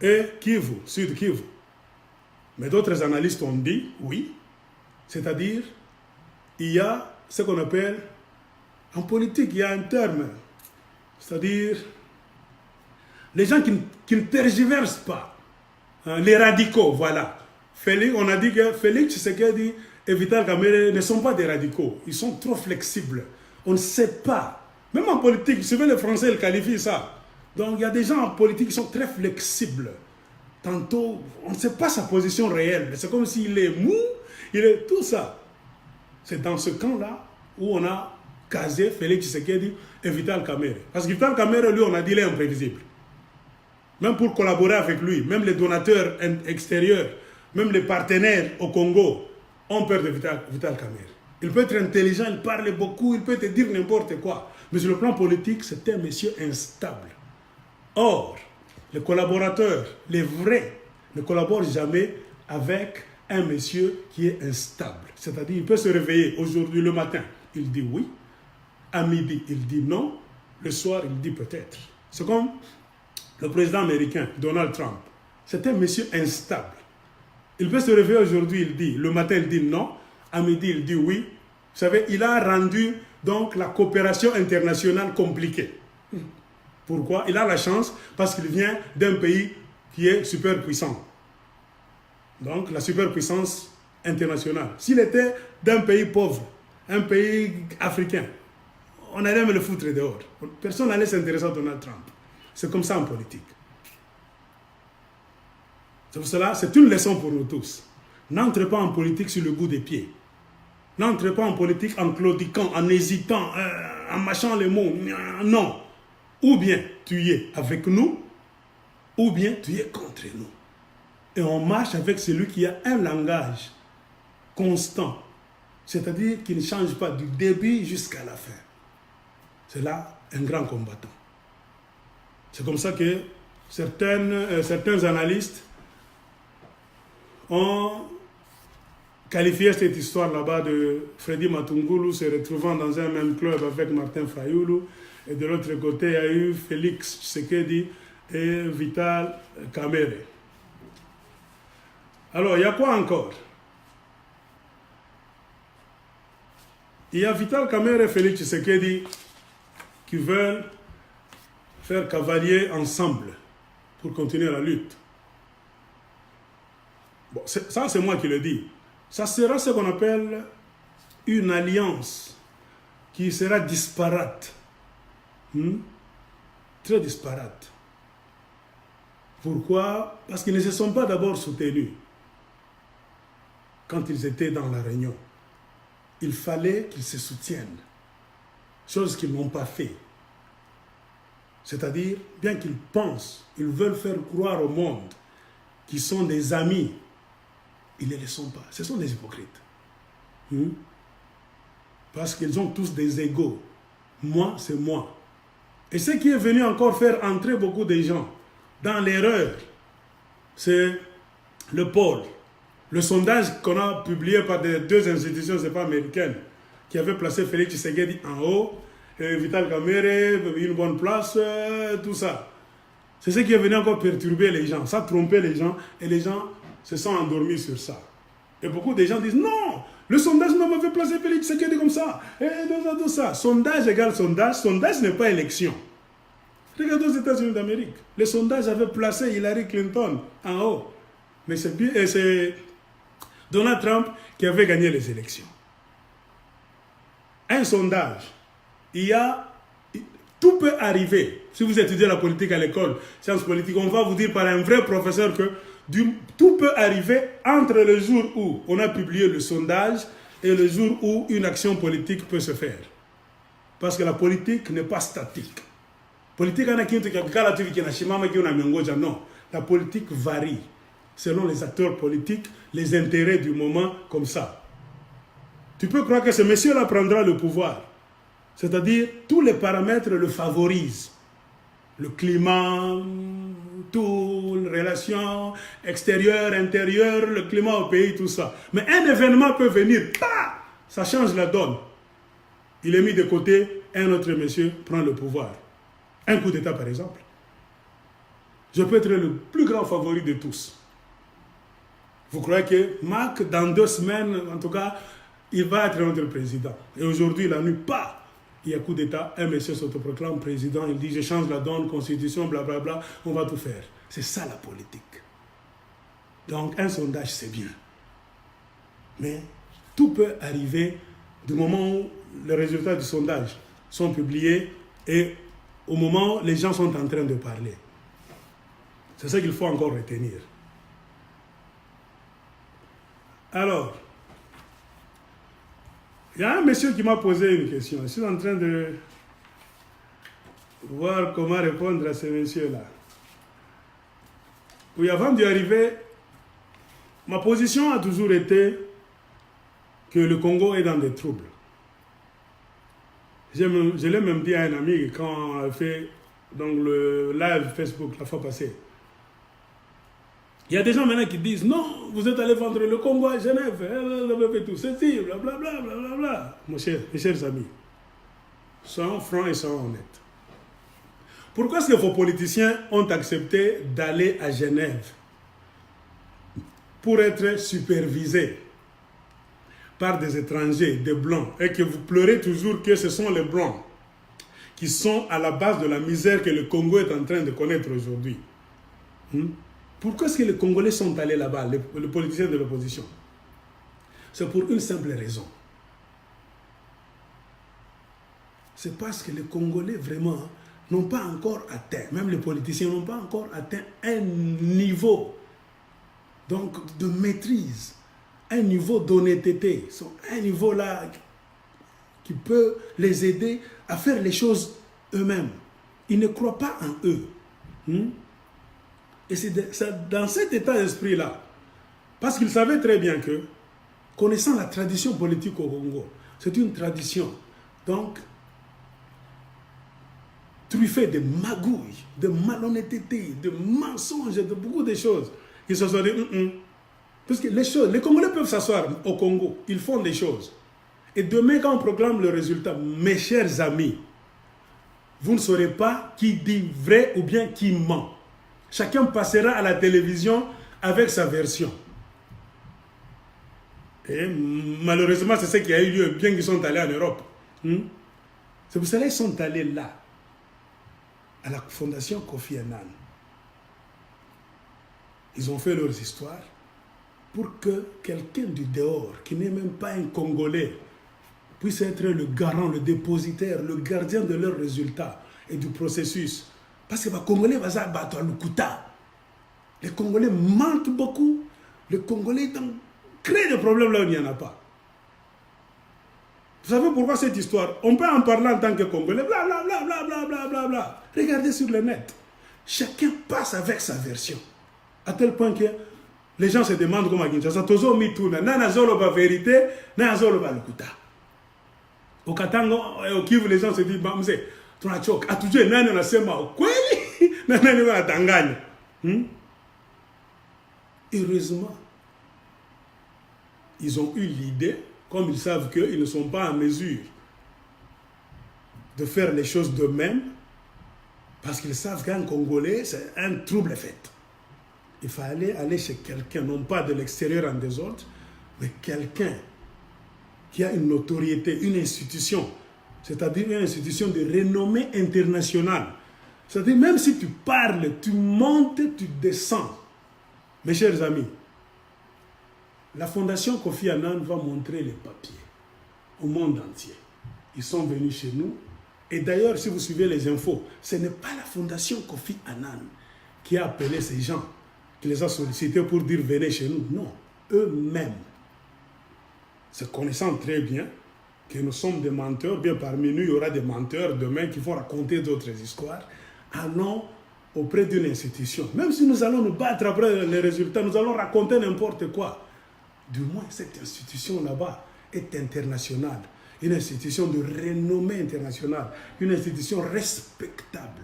et Kivu, Sud Kivu. Mais d'autres analystes ont dit oui, c'est-à-dire il y a ce qu'on appelle, en politique, il y a un terme, c'est-à-dire les gens qui ne tergiversent pas, hein, les radicaux, voilà. On a dit que Félix Tshisekedi et Vital Kamerhe ne sont pas des radicaux, ils sont trop flexibles, on ne sait pas. Même en politique, vous savez, les Français ils qualifient ça. Donc il y a des gens en politique qui sont très flexibles. Tantôt, on ne sait pas sa position réelle, c'est comme s'il est mou, il est tout ça. C'est dans ce camp-là où on a casé Félix Tshisekedi et Vital Kamerhe. Parce que Vital Kamerhe, lui, on a dit, il est imprévisible. Même pour collaborer avec lui, même les donateurs extérieurs, même les partenaires au Congo ont peur de Vital Kamerhe. Il peut être intelligent, il parle beaucoup, il peut te dire n'importe quoi. Mais sur le plan politique, c'est un monsieur instable. Or, les collaborateurs, les vrais, ne collaborent jamais avec un monsieur qui est instable. C'est-à-dire, il peut se réveiller aujourd'hui le matin, il dit oui, à midi, il dit non, le soir, il dit peut-être. C'est comme le président américain, Donald Trump. C'est un monsieur instable. Il peut se réveiller aujourd'hui, il dit, le matin, il dit non, à midi, il dit oui. Vous savez, il a rendu donc la coopération internationale compliquée. Pourquoi? Il a la chance parce qu'il vient d'un pays qui est superpuissant. Donc, la superpuissance internationale. S'il était d'un pays pauvre, un pays africain, on allait me le foutre dehors. Personne n'allait s'intéresser à Donald Trump. C'est comme ça en politique. C'est pour cela, c'est une leçon pour nous tous. N'entrez pas en politique sur le bout des pieds. N'entrez pas en politique en claudiquant, en hésitant, en mâchant les mots. Non. Ou bien tu es avec nous, ou bien tu es contre nous. Et on marche avec celui qui a un langage constant. C'est-à-dire qui ne change pas du début jusqu'à la fin. C'est là un grand combattant. C'est comme ça que certains analystes ont qualifié cette histoire là-bas de Freddy Matungulu se retrouvant dans un même club avec Martin Fayoul. Et de l'autre côté, il y a eu Félix Tshisekedi et Vital Kamerhe. Alors, il y a quoi encore? Il y a Vital Kamerhe et Félix Tshisekedi qui veulent faire cavalier ensemble pour continuer la lutte. Bon, ça, c'est moi qui le dis. Ça sera ce qu'on appelle une alliance qui sera disparate. Très disparate. Pourquoi? Parce qu'ils ne se sont pas d'abord soutenus quand ils étaient dans la réunion. Il fallait qu'ils se soutiennent, chose qu'ils n'ont pas fait. C'est-à-dire, bien qu'ils pensent, ils veulent faire croire au monde qu'ils sont des amis, ils ne le sont pas. Ce sont des hypocrites. Parce qu'ils ont tous des égos. Moi, c'est moi. Et ce qui est venu encore faire entrer beaucoup de gens dans l'erreur, c'est le pôle. Le sondage qu'on a publié par deux institutions, c'est pas américaines, qui avaient placé Félix Tshisekedi en haut, et Vital Kamerhe, une bonne place, tout ça. C'est ce qui est venu encore perturber les gens, ça trompait les gens, et les gens se sont endormis sur ça. Et beaucoup de gens disent non, le sondage m'avait placé Félix Tshisekedi comme ça. Et tout ça. Sondage égale sondage. Sondage n'est pas élection. Regardez aux États-Unis d'Amérique. Les sondages avaient placé Hillary Clinton en haut. Mais c'est Donald Trump qui avait gagné les élections. Un sondage, tout peut arriver. Si vous étudiez la politique à l'école, sciences politiques, on va vous dire par un vrai professeur que tout peut arriver entre le jour où on a publié le sondage et le jour où une action politique peut se faire. Parce que la politique n'est pas statique. Non, la politique varie selon les acteurs politiques, les intérêts du moment, comme ça. Tu peux croire que ce monsieur-là prendra le pouvoir. C'est-à-dire, tous les paramètres le favorisent. Le climat, tout, les relations extérieures, intérieures, le climat au pays, tout ça. Mais un événement peut venir, ça change la donne. Il est mis de côté, un autre monsieur prend le pouvoir. Un coup d'État, par exemple. Je peux être le plus grand favori de tous. Vous croyez que Marc, dans 2 semaines, en tout cas, il va être notre président. Et aujourd'hui, la nuit, il y a coup d'État, un monsieur s'autoproclame président, il dit je change la donne, constitution, blablabla, on va tout faire. C'est ça la politique. Donc un sondage c'est bien. Mais tout peut arriver du moment où les résultats du sondage sont publiés et au moment où les gens sont en train de parler. C'est ça qu'il faut encore retenir. Alors, il y a un monsieur qui m'a posé une question. Je suis en train de voir comment répondre à ce monsieur-là. Oui, avant d'y arriver, ma position a toujours été que le Congo est dans des troubles. Je l'ai même dit à un ami quand on a fait donc, le live Facebook la fois passée. Il y a des gens maintenant qui disent non, vous êtes allé vendre le Congo à Genève, vous avez fait tout ceci, blablabla, blablabla. Mes chers amis, soyons francs et soyons honnêtes. Pourquoi est-ce que vos politiciens ont accepté d'aller à Genève pour être supervisés par des étrangers, des blancs, et que vous pleurez toujours que ce sont les blancs qui sont à la base de la misère que le Congo est en train de connaître aujourd'hui? Pourquoi est-ce que les Congolais sont allés là-bas, les politiciens de l'opposition? C'est pour une simple raison. C'est parce que les Congolais, vraiment, n'ont pas encore atteint, même les politiciens n'ont pas encore atteint un niveau donc, de maîtrise, un niveau d'honnêteté, un niveau là qui peut les aider à faire les choses eux-mêmes. Ils ne croient pas en eux. Et c'est dans cet état d'esprit-là, parce qu'ils savaient très bien que, connaissant la tradition politique au Congo, c'est une tradition, donc, truffée de magouilles, de malhonnêteté, de mensonges, de beaucoup de choses. Ils se sont dit, parce que les Congolais peuvent s'asseoir au Congo, ils font des choses. Et demain, quand on proclame le résultat, mes chers amis, vous ne saurez pas qui dit vrai ou bien qui ment. Chacun passera à la télévision avec sa version. Et malheureusement, c'est ce qui a eu lieu, bien qu'ils sont allés en Europe. C'est pour cela qu'ils sont allés là, à la fondation Kofi Annan. Ils ont fait leurs histoires pour que quelqu'un du dehors, qui n'est même pas un Congolais, puisse être le garant, le dépositaire, le gardien de leurs résultats et du processus. Parce que les Congolais vont battre le Kouta. Les Congolais mentent beaucoup. Les Congolais créent des problèmes là où il n'y en a pas. Vous savez pourquoi cette histoire? On peut en parler en tant que Congolais, blablabla, blablabla, blablabla. Regardez sur le net. Chacun passe avec sa version. À tel point que les gens se demandent comment Kinshasa, Tozo mi tourne, nana zolo ba vérité, nana zolo ba le Kouta. Au Katango, au Kivu, les gens se disent, Bamze, tunachoka, atujue nani unasema ukweli, nani wanadanganya. Heureusement, ils ont eu l'idée, comme ils savent qu'ils ne sont pas en mesure de faire les choses d'eux-mêmes, parce qu'ils savent qu'un Congolais, c'est un trouble fait. Il fallait aller chez quelqu'un, non pas de l'extérieur en désordre, Mais quelqu'un qui a une notoriété, une institution, c'est-à-dire une institution de renommée internationale, c'est-à-dire même si tu parles, tu montes, tu descends. Mes chers amis, la Fondation Kofi Annan va montrer les papiers au monde entier. Ils sont venus chez nous. Et d'ailleurs, si vous suivez les infos, ce n'est pas la Fondation Kofi Annan qui a appelé ces gens, qui les a sollicités pour dire venez chez nous. Non, eux-mêmes. Se connaissant très bien que nous sommes des menteurs, bien parmi nous, il y aura des menteurs demain qui vont raconter d'autres histoires. Allons auprès d'une institution. Même si nous allons nous battre après les résultats, nous allons raconter n'importe quoi. Du moins, cette institution là-bas est internationale. Une institution de renommée internationale. Une institution respectable.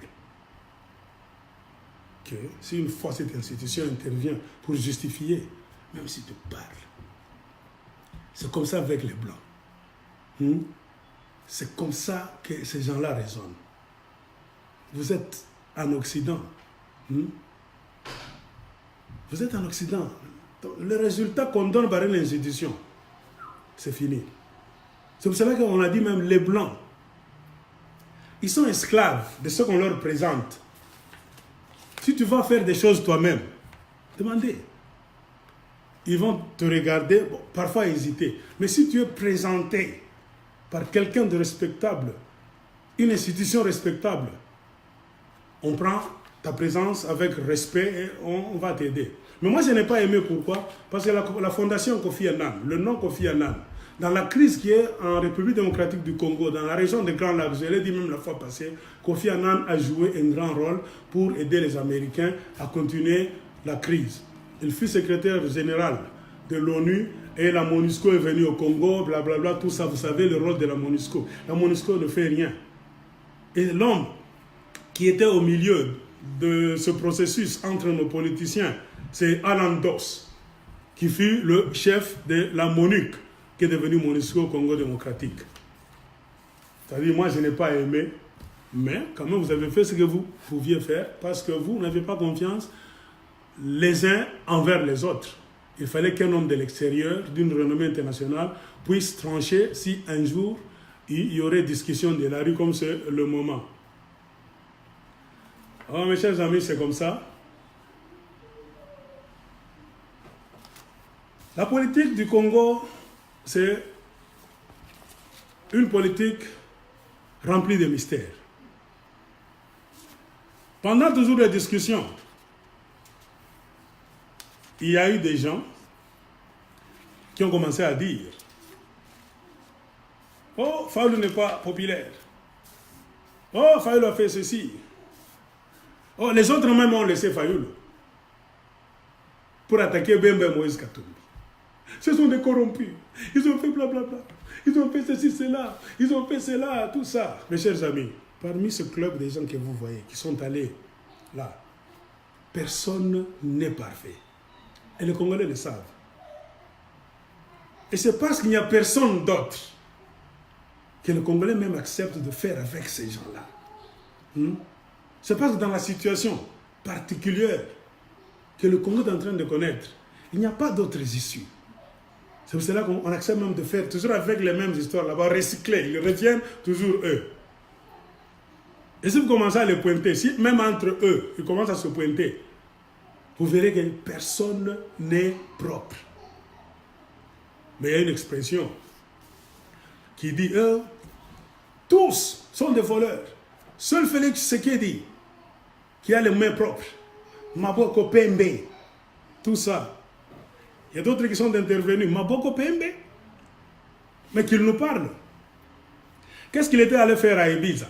Que si une fois cette institution intervient pour justifier, même si tu parles, c'est comme ça avec les Blancs. C'est comme ça que ces gens-là raisonnent. Vous êtes en Occident. Vous êtes en Occident. Le résultat qu'on donne par une institution, c'est fini. C'est pour cela qu'on a dit même les Blancs. Ils sont esclaves de ce qu'on leur présente. Si tu vas faire des choses toi-même, demandez. Ils vont te regarder, bon, parfois hésiter. Mais si tu es présenté par quelqu'un de respectable, une institution respectable, on prend ta présence avec respect et on va t'aider. Mais moi, je n'ai pas aimé. Pourquoi? Parce que la Fondation Kofi Annan, le nom Kofi Annan, dans la crise qui est en République démocratique du Congo, dans la région des Grands Lacs, je l'ai dit même la fois passée, Kofi Annan a joué un grand rôle pour aider les Américains à continuer la crise. Il fut secrétaire général de l'ONU et la MONUSCO est venue au Congo, blablabla, tout ça, vous savez le rôle de la MONUSCO. La MONUSCO ne fait rien. Et l'homme qui était au milieu de ce processus entre nos politiciens, c'est Alan Doss, qui fut le chef de la MONUC, qui est devenu MONUSCO au Congo démocratique. C'est-à-dire, moi, je n'ai pas aimé, mais quand même, vous avez fait ce que vous pouviez faire, parce que vous n'avez pas confiance les uns envers les autres. Il fallait qu'un homme de l'extérieur, d'une renommée internationale, puisse trancher si un jour, il y aurait discussion de la rue comme c'est le moment. Alors, mes chers amis, c'est comme ça. La politique du Congo, c'est une politique remplie de mystères. Pendant toujours les discussions, il y a eu des gens qui ont commencé à dire « Oh, Fayoulou n'est pas populaire. Oh, Fayoulou a fait ceci. Oh, les autres même ont laissé Fayoulou pour attaquer Bembe Moïse Katumbi. Ce sont des corrompus. Ils ont fait blablabla. Ils ont fait ceci, cela. Ils ont fait cela, tout ça. » Mes chers amis, parmi ce club des gens que vous voyez, qui sont allés là, personne n'est parfait. Et les Congolais le savent. Et c'est parce qu'il n'y a personne d'autre que les Congolais même acceptent de faire avec ces gens-là. C'est parce que dans la situation particulière que le Congo est en train de connaître, il n'y a pas d'autres issues. C'est pour cela qu'on accepte même de faire toujours avec les mêmes histoires là-bas, recycler. Ils retiennent toujours eux. Et si vous commencez à les pointer, si même entre eux, ils commencent à se pointer, vous verrez que personne n'est propre. Mais il y a une expression qui dit tous sont des voleurs. Seul Félix Tshisekedi qui a les mains propres. Maboko Pembe. Tout ça. Il y a d'autres qui sont intervenus. Maboko Pembe. Mais qu'il nous parle. Qu'est-ce qu'il était allé faire à Ibiza,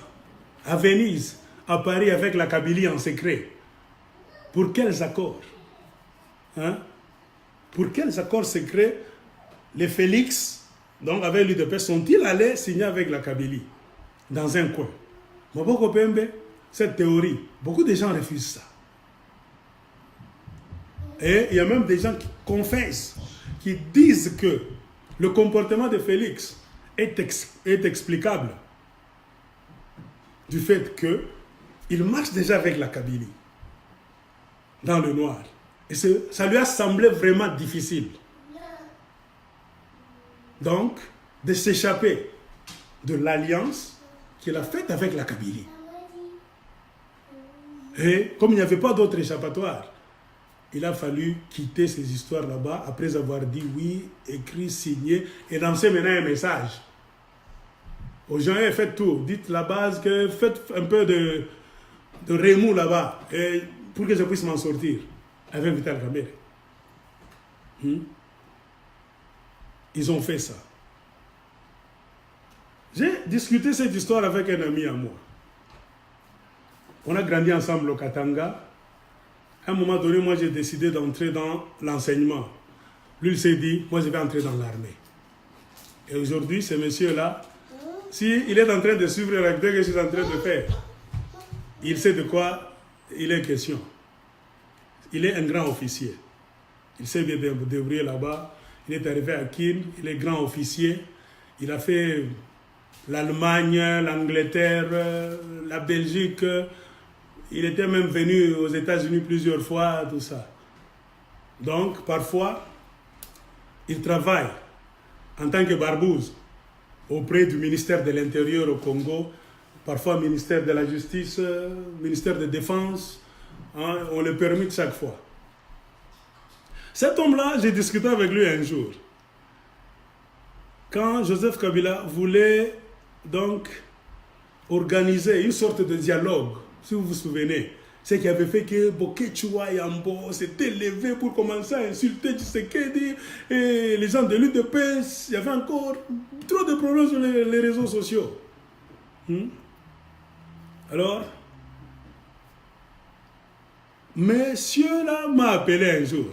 à Venise, à Paris avec la Kabylie en secret? Pour quels accords? Pour quels accords secrets les Félix, donc avec l'UDP, sont-ils allés signer avec la Kabylie dans un coin? Maboko Pembe, cette théorie, beaucoup de gens refusent ça. Et il y a même des gens qui confessent, qui disent que le comportement de Félix est explicable du fait qu'il marche déjà avec la Kabylie dans le noir. Et ça lui a semblé vraiment difficile. donc de s'échapper de l'alliance qu'il a faite avec la Kabylie. Et comme il n'y avait pas d'autre échappatoire, il a fallu quitter ces histoires là-bas après avoir dit oui, écrit, signé et lancer maintenant un message. Aux gens, faites tout, dites la base, que faites un peu de remous là-bas pour que je puisse m'en sortir avec Vital Kamerhe. Ils ont fait ça. J'ai discuté cette histoire avec un ami à moi. On a grandi ensemble au Katanga. À un moment donné, moi j'ai décidé d'entrer dans l'enseignement. Lui, il s'est dit, moi je vais entrer dans l'armée. Et aujourd'hui, ce monsieur-là, s'il est en train de suivre la vidéo que je suis en train de faire, il sait de quoi il est question. Il est un grand officier. Il s'est bien débrouillé là-bas. Il est arrivé à Kin, il est grand officier. Il a fait l'Allemagne, l'Angleterre, la Belgique. Il était même venu aux États-Unis plusieurs fois, tout ça. Donc, parfois, il travaille en tant que barbouze auprès du ministère de l'Intérieur au Congo, parfois ministère de la Justice, ministère de Défense. On le permet chaque fois. Cet homme-là, j'ai discuté avec lui un jour. Quand Joseph Kabila voulait donc organiser une sorte de dialogue, si vous vous souvenez, c'est qui avait fait que Bokechua Yambo s'était levé pour commencer à insulter Tshisekedi et les gens de l'UDPS. Il y avait encore trop de problèmes sur les réseaux sociaux. Alors, monsieur là m'a appelé un jour.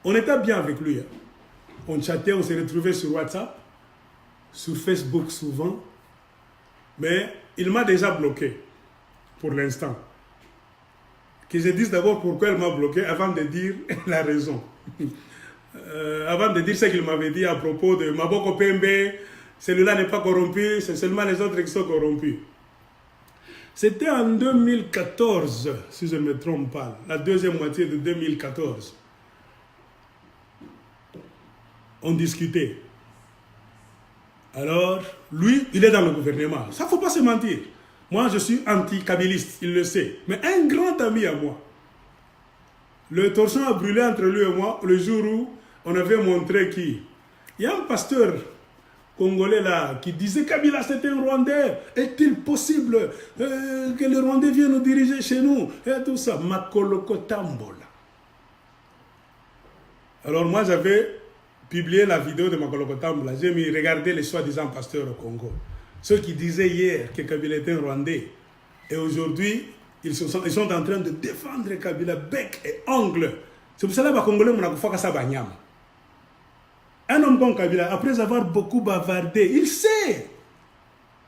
On était bien avec lui. On chattait, on s'est retrouvés sur WhatsApp, sur Facebook souvent. Mais il m'a déjà bloqué. Pour l'instant. Que je dise d'abord pourquoi elle m'a bloqué avant de dire la raison. Avant de dire ce qu'il m'avait dit à propos de Maboko Pembe, celui-là n'est pas corrompu, c'est seulement les autres qui sont corrompus. C'était en 2014, si je ne me trompe pas, la deuxième moitié de 2014. On discutait. Alors, lui, il est dans le gouvernement. Ça, il ne faut pas se mentir. Moi, je suis anti-kabiliste, il le sait. Mais un grand ami à moi. Le torchon a brûlé entre lui et moi le jour où on avait montré qui. Il y a un pasteur congolais là qui disait Kabila c'était un Rwandais. Est-il possible que les Rwandais viennent nous diriger chez nous? Et tout ça. Makoloko Tambola. Alors moi, j'avais publié la vidéo de Makoloko Tambola. J'ai mis regarder les soi-disant pasteurs au Congo. Ceux qui disaient hier que Kabila était un Rwandais. Et aujourd'hui, ils sont en train de défendre Kabila bec et ongle. C'est pour cela que les Congolais m'ont fait ça. Un homme comme Kabila, après avoir beaucoup bavardé, il sait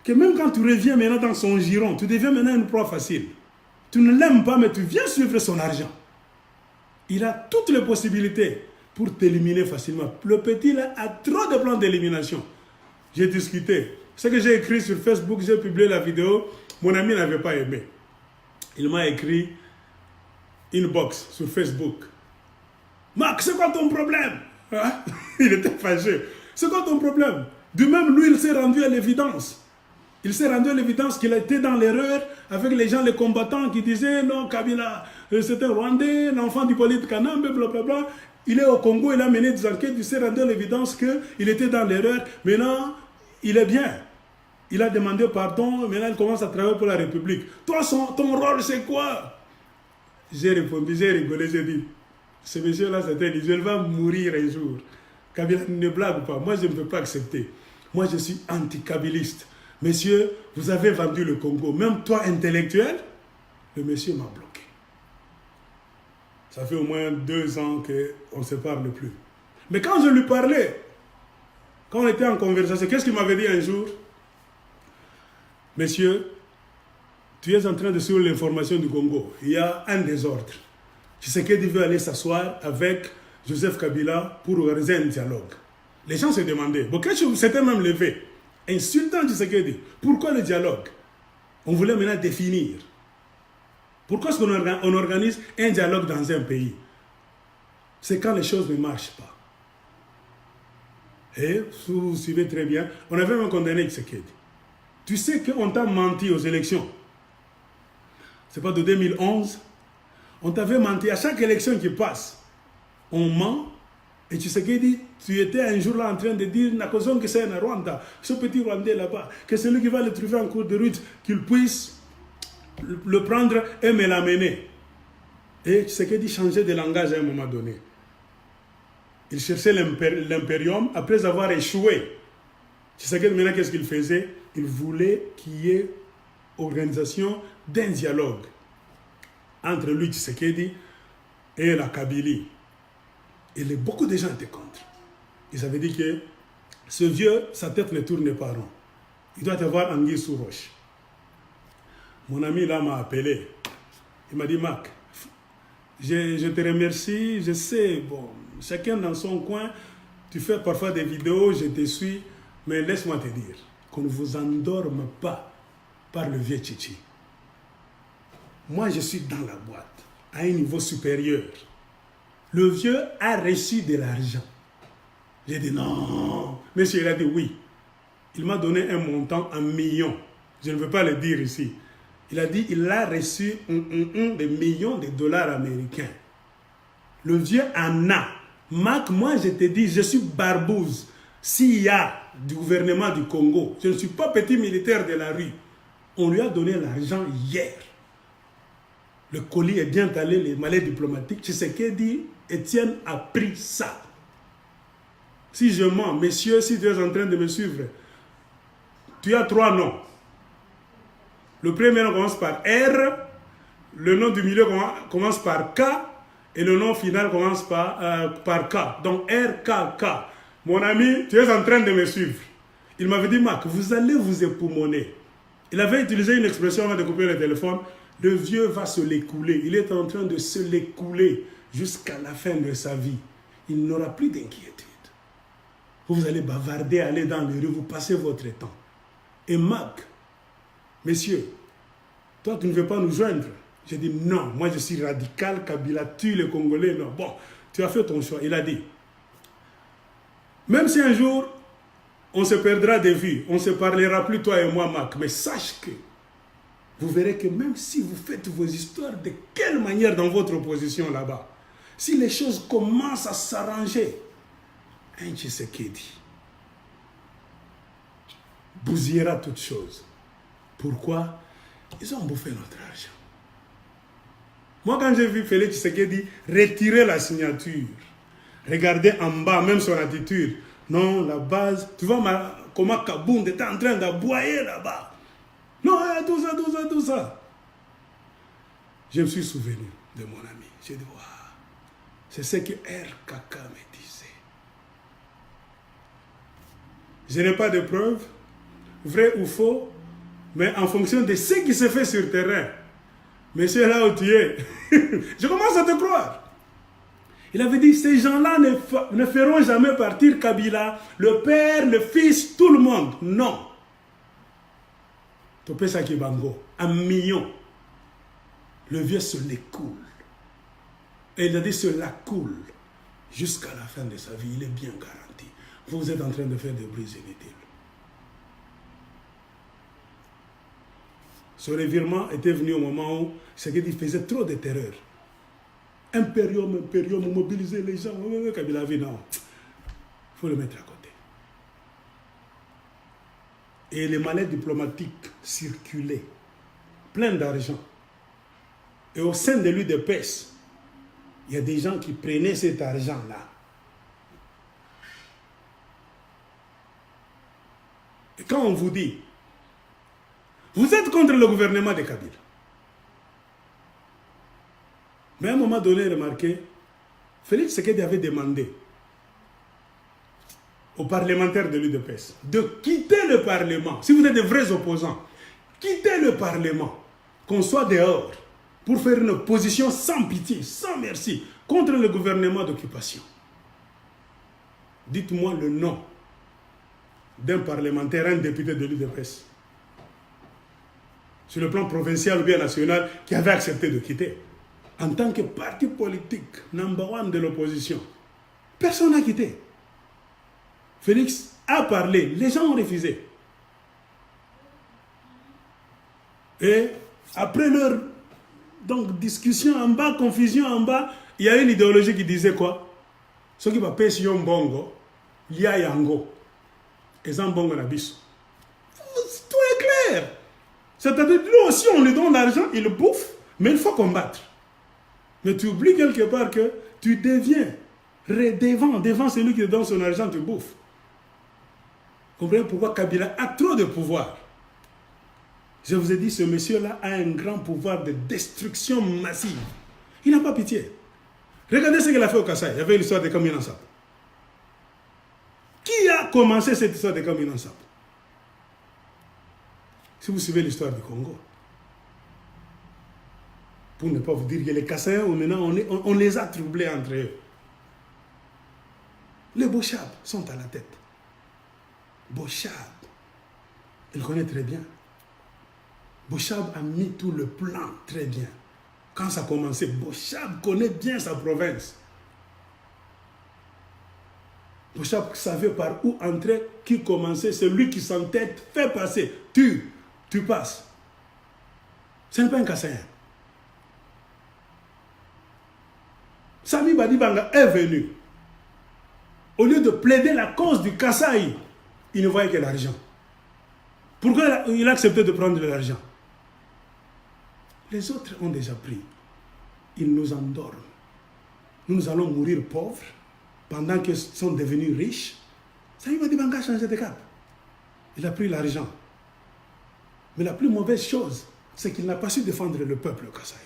que même quand tu reviens maintenant dans son giron, tu deviens maintenant une proie facile. Tu ne l'aimes pas, mais tu viens suivre son argent. Il a toutes les possibilités pour t'éliminer facilement. Le petit là a trop de plans d'élimination. J'ai discuté. Ce que j'ai écrit sur Facebook, j'ai publié la vidéo, mon ami n'avait pas aimé. Il m'a écrit une box sur Facebook. Marc, c'est quoi ton problème? Il était fâché. C'est quoi ton problème? De même, lui, il s'est rendu à l'évidence. Il s'est rendu à l'évidence qu'il était dans l'erreur avec les gens, les combattants qui disaient non, Kabila, c'est un Rwandais, l'enfant du Polyte Kanambe, blablabla. Il est au Congo, il a mené des enquêtes, il s'est rendu à l'évidence qu'il était dans l'erreur. Maintenant, il est bien. Il a demandé pardon, maintenant il commence à travailler pour la République. Toi, ton rôle, c'est quoi? J'ai répondu, j'ai rigolé, j'ai dit, ce monsieur-là, c'était dit, je vais mourir un jour. Kabila ne blague pas, moi je ne peux pas accepter. Moi je suis anti-kabiliste. Monsieur, vous avez vendu le Congo, même toi intellectuel, le monsieur m'a bloqué. Ça fait au moins 2 ans qu'on ne se parle plus. Mais quand je lui parlais, quand on était en conversation, qu'est-ce qu'il m'avait dit un jour? Monsieur, tu es en train de suivre l'information du Congo. Il y a un désordre. Tshisekedi veut aller s'asseoir avec Joseph Kabila pour organiser un dialogue. Les gens se demandaient. Bokechi s'était même levé, insultant Tshisekedi. Pourquoi le dialogue? On voulait maintenant définir. Pourquoi est-ce qu'on organise un dialogue dans un pays? C'est quand les choses ne marchent pas. Et vous suivez très bien, on avait même condamné Tshisekedi. Tu sais qu'on t'a menti aux élections. C'est pas de 2011. On t'avait menti à chaque élection qui passe. On ment. Et Tshisekedi, tu étais un jour là en train de dire que c'est un Rwanda, ce petit Rwandais là-bas, que celui qui va le trouver en cours de route, qu'il puisse le prendre et me l'amener. Et Tshisekedi changeait de langage à un moment donné. Il cherchait l'impérium après avoir échoué. Tshisekedi, maintenant, qu'est-ce qu'il faisait? Il voulait qu'il y ait organisation d'un dialogue entre lui, Tshisekedi, et la Kabylie. Et beaucoup de gens étaient contre. Ils avaient dit que ce vieux, sa tête ne tourne pas rond. Il doit avoir anguille sous roche. Mon ami là m'a appelé. Il m'a dit, Mac, je te remercie, je sais, bon, chacun dans son coin, tu fais parfois des vidéos, je te suis, mais laisse-moi te dire qu'on ne vous endorme pas par le vieux Tchichi. Moi, je suis dans la boîte, à un niveau supérieur. Le vieux a reçu de l'argent. J'ai dit non. Monsieur, il a dit oui. Il m'a donné un montant en millions. Je ne veux pas le dire ici. Il a dit il a reçu des millions de dollars américains. Le vieux en a. Mac, moi je te dis, je suis barbouze. S'il y a du gouvernement du Congo, je ne suis pas petit militaire de la rue. On lui a donné l'argent hier. Le colis est bien allé, les malais diplomatiques. Tu sais ce qu'il dit, Étienne a pris ça. Si je mens, messieurs, si tu es en train de me suivre, tu as 3 noms. Le premier nom commence par R, le nom du milieu commence par K, et le nom final commence par K. Donc R, K, K. Mon ami, tu es en train de me suivre. Il m'avait dit, Mac, vous allez vous époumoner. Il avait utilisé une expression avant de couper le téléphone. Le vieux va se l'écouler. Il est en train de se l'écouler jusqu'à la fin de sa vie. Il n'aura plus d'inquiétude. Vous allez bavarder, aller dans les rues, vous passez votre temps. Et Mac, messieurs, toi tu ne veux pas nous joindre? J'ai dit non, moi je suis radical, Kabila tue les Congolais. Non, bon, tu as fait ton choix. Il a dit, même si un jour on se perdra de vue, on ne se parlera plus toi et moi, Mac, mais sache que vous verrez que même si vous faites vos histoires de quelle manière dans votre opposition là-bas, si les choses commencent à s'arranger, un Tshisekedi bousillera toutes choses. Pourquoi? Ils ont bouffé notre argent. Moi, quand j'ai vu Félix Tshisekedi retirer la signature, regardez en bas, même son attitude, non, la base, tu vois comment Kabound était en train d'aboyer là-bas. Non, tout ça. Je me suis souvenu de mon ami. J'ai dit, waouh, c'est ce que RKK me disait. Je n'ai pas de preuves, vrai ou faux, mais en fonction de ce qui se fait sur le terrain, monsieur là où tu es, je commence à te croire. Il avait dit, ces gens-là ne feront jamais partir Kabila, le père, le fils, tout le monde. Non. Topé Sakibango, 1 million. Le vieux se l'écoule. Et il a dit, se la coule jusqu'à la fin de sa vie. Il est bien garanti. Vous êtes en train de faire des bruits inutiles. Ce revirement était venu au moment où Tshisekedi faisait trop de terreur. Impérium, mobiliser les gens. Kabila a dit non, il faut le mettre à côté. Et les malais diplomatiques circulaient, plein d'argent. Et au sein de l'UDPS, il y a des gens qui prenaient cet argent-là. Et quand on vous dit, vous êtes contre le gouvernement de Kabila. Mais à un moment donné, remarquez, Félix Tshisekedi avait demandé aux parlementaires de l'UDPS de quitter le Parlement. Si vous êtes de vrais opposants, quittez le Parlement, qu'on soit dehors, pour faire une opposition sans pitié, sans merci, contre le gouvernement d'occupation. Dites-moi le nom d'un parlementaire, un député de l'UDPS, sur le plan provincial ou bien national, qui avait accepté de quitter. En tant que parti politique, number 1 de l'opposition, personne n'a quitté. Félix a parlé, les gens ont refusé. Et après leur discussion en bas, confusion en bas, il y a une idéologie qui disait quoi? Ce qui va payer sur un bongo, il y a yango. Et ça, bongo na biso. Tout est clair. C'est-à-dire, nous aussi, on lui donne l'argent, il le bouffe, mais il faut combattre. Mais tu oublies quelque part que tu deviens devant celui qui te donne son argent, tu bouffes. Vous comprenez pourquoi Kabila a trop de pouvoir? Je vous ai dit, ce monsieur-là a un grand pouvoir de destruction massive. Il n'a pas pitié. Regardez ce qu'il a fait au Kasaï. Il y avait l'histoire de Kamil Ansap. Qui a commencé cette histoire de Kamil Ansap? Si vous suivez l'histoire du Congo, pour ne pas vous dire que les Kassaïens, maintenant, on les a troublés entre eux. Les Bochab sont à la tête. Bochab, il connaît très bien. Bochab a mis tout le plan très bien. Quand ça a commencé, Bochab connaît bien sa province. Bochab savait par où entrer, qui commençait, celui qui s'entête, fait passer. Tu passes. Ce n'est pas un Kassaïen. Sami Badibanga est venu. Au lieu de plaider la cause du Kasaï, il ne voyait que l'argent. Pourquoi il a accepté de prendre de l'argent? Les autres ont déjà pris. Ils nous endorment. Nous allons mourir pauvres pendant qu'ils sont devenus riches. Sami Badibanga a changé de cap. Il a pris l'argent. Mais la plus mauvaise chose, c'est qu'il n'a pas su défendre le peuple Kasaï.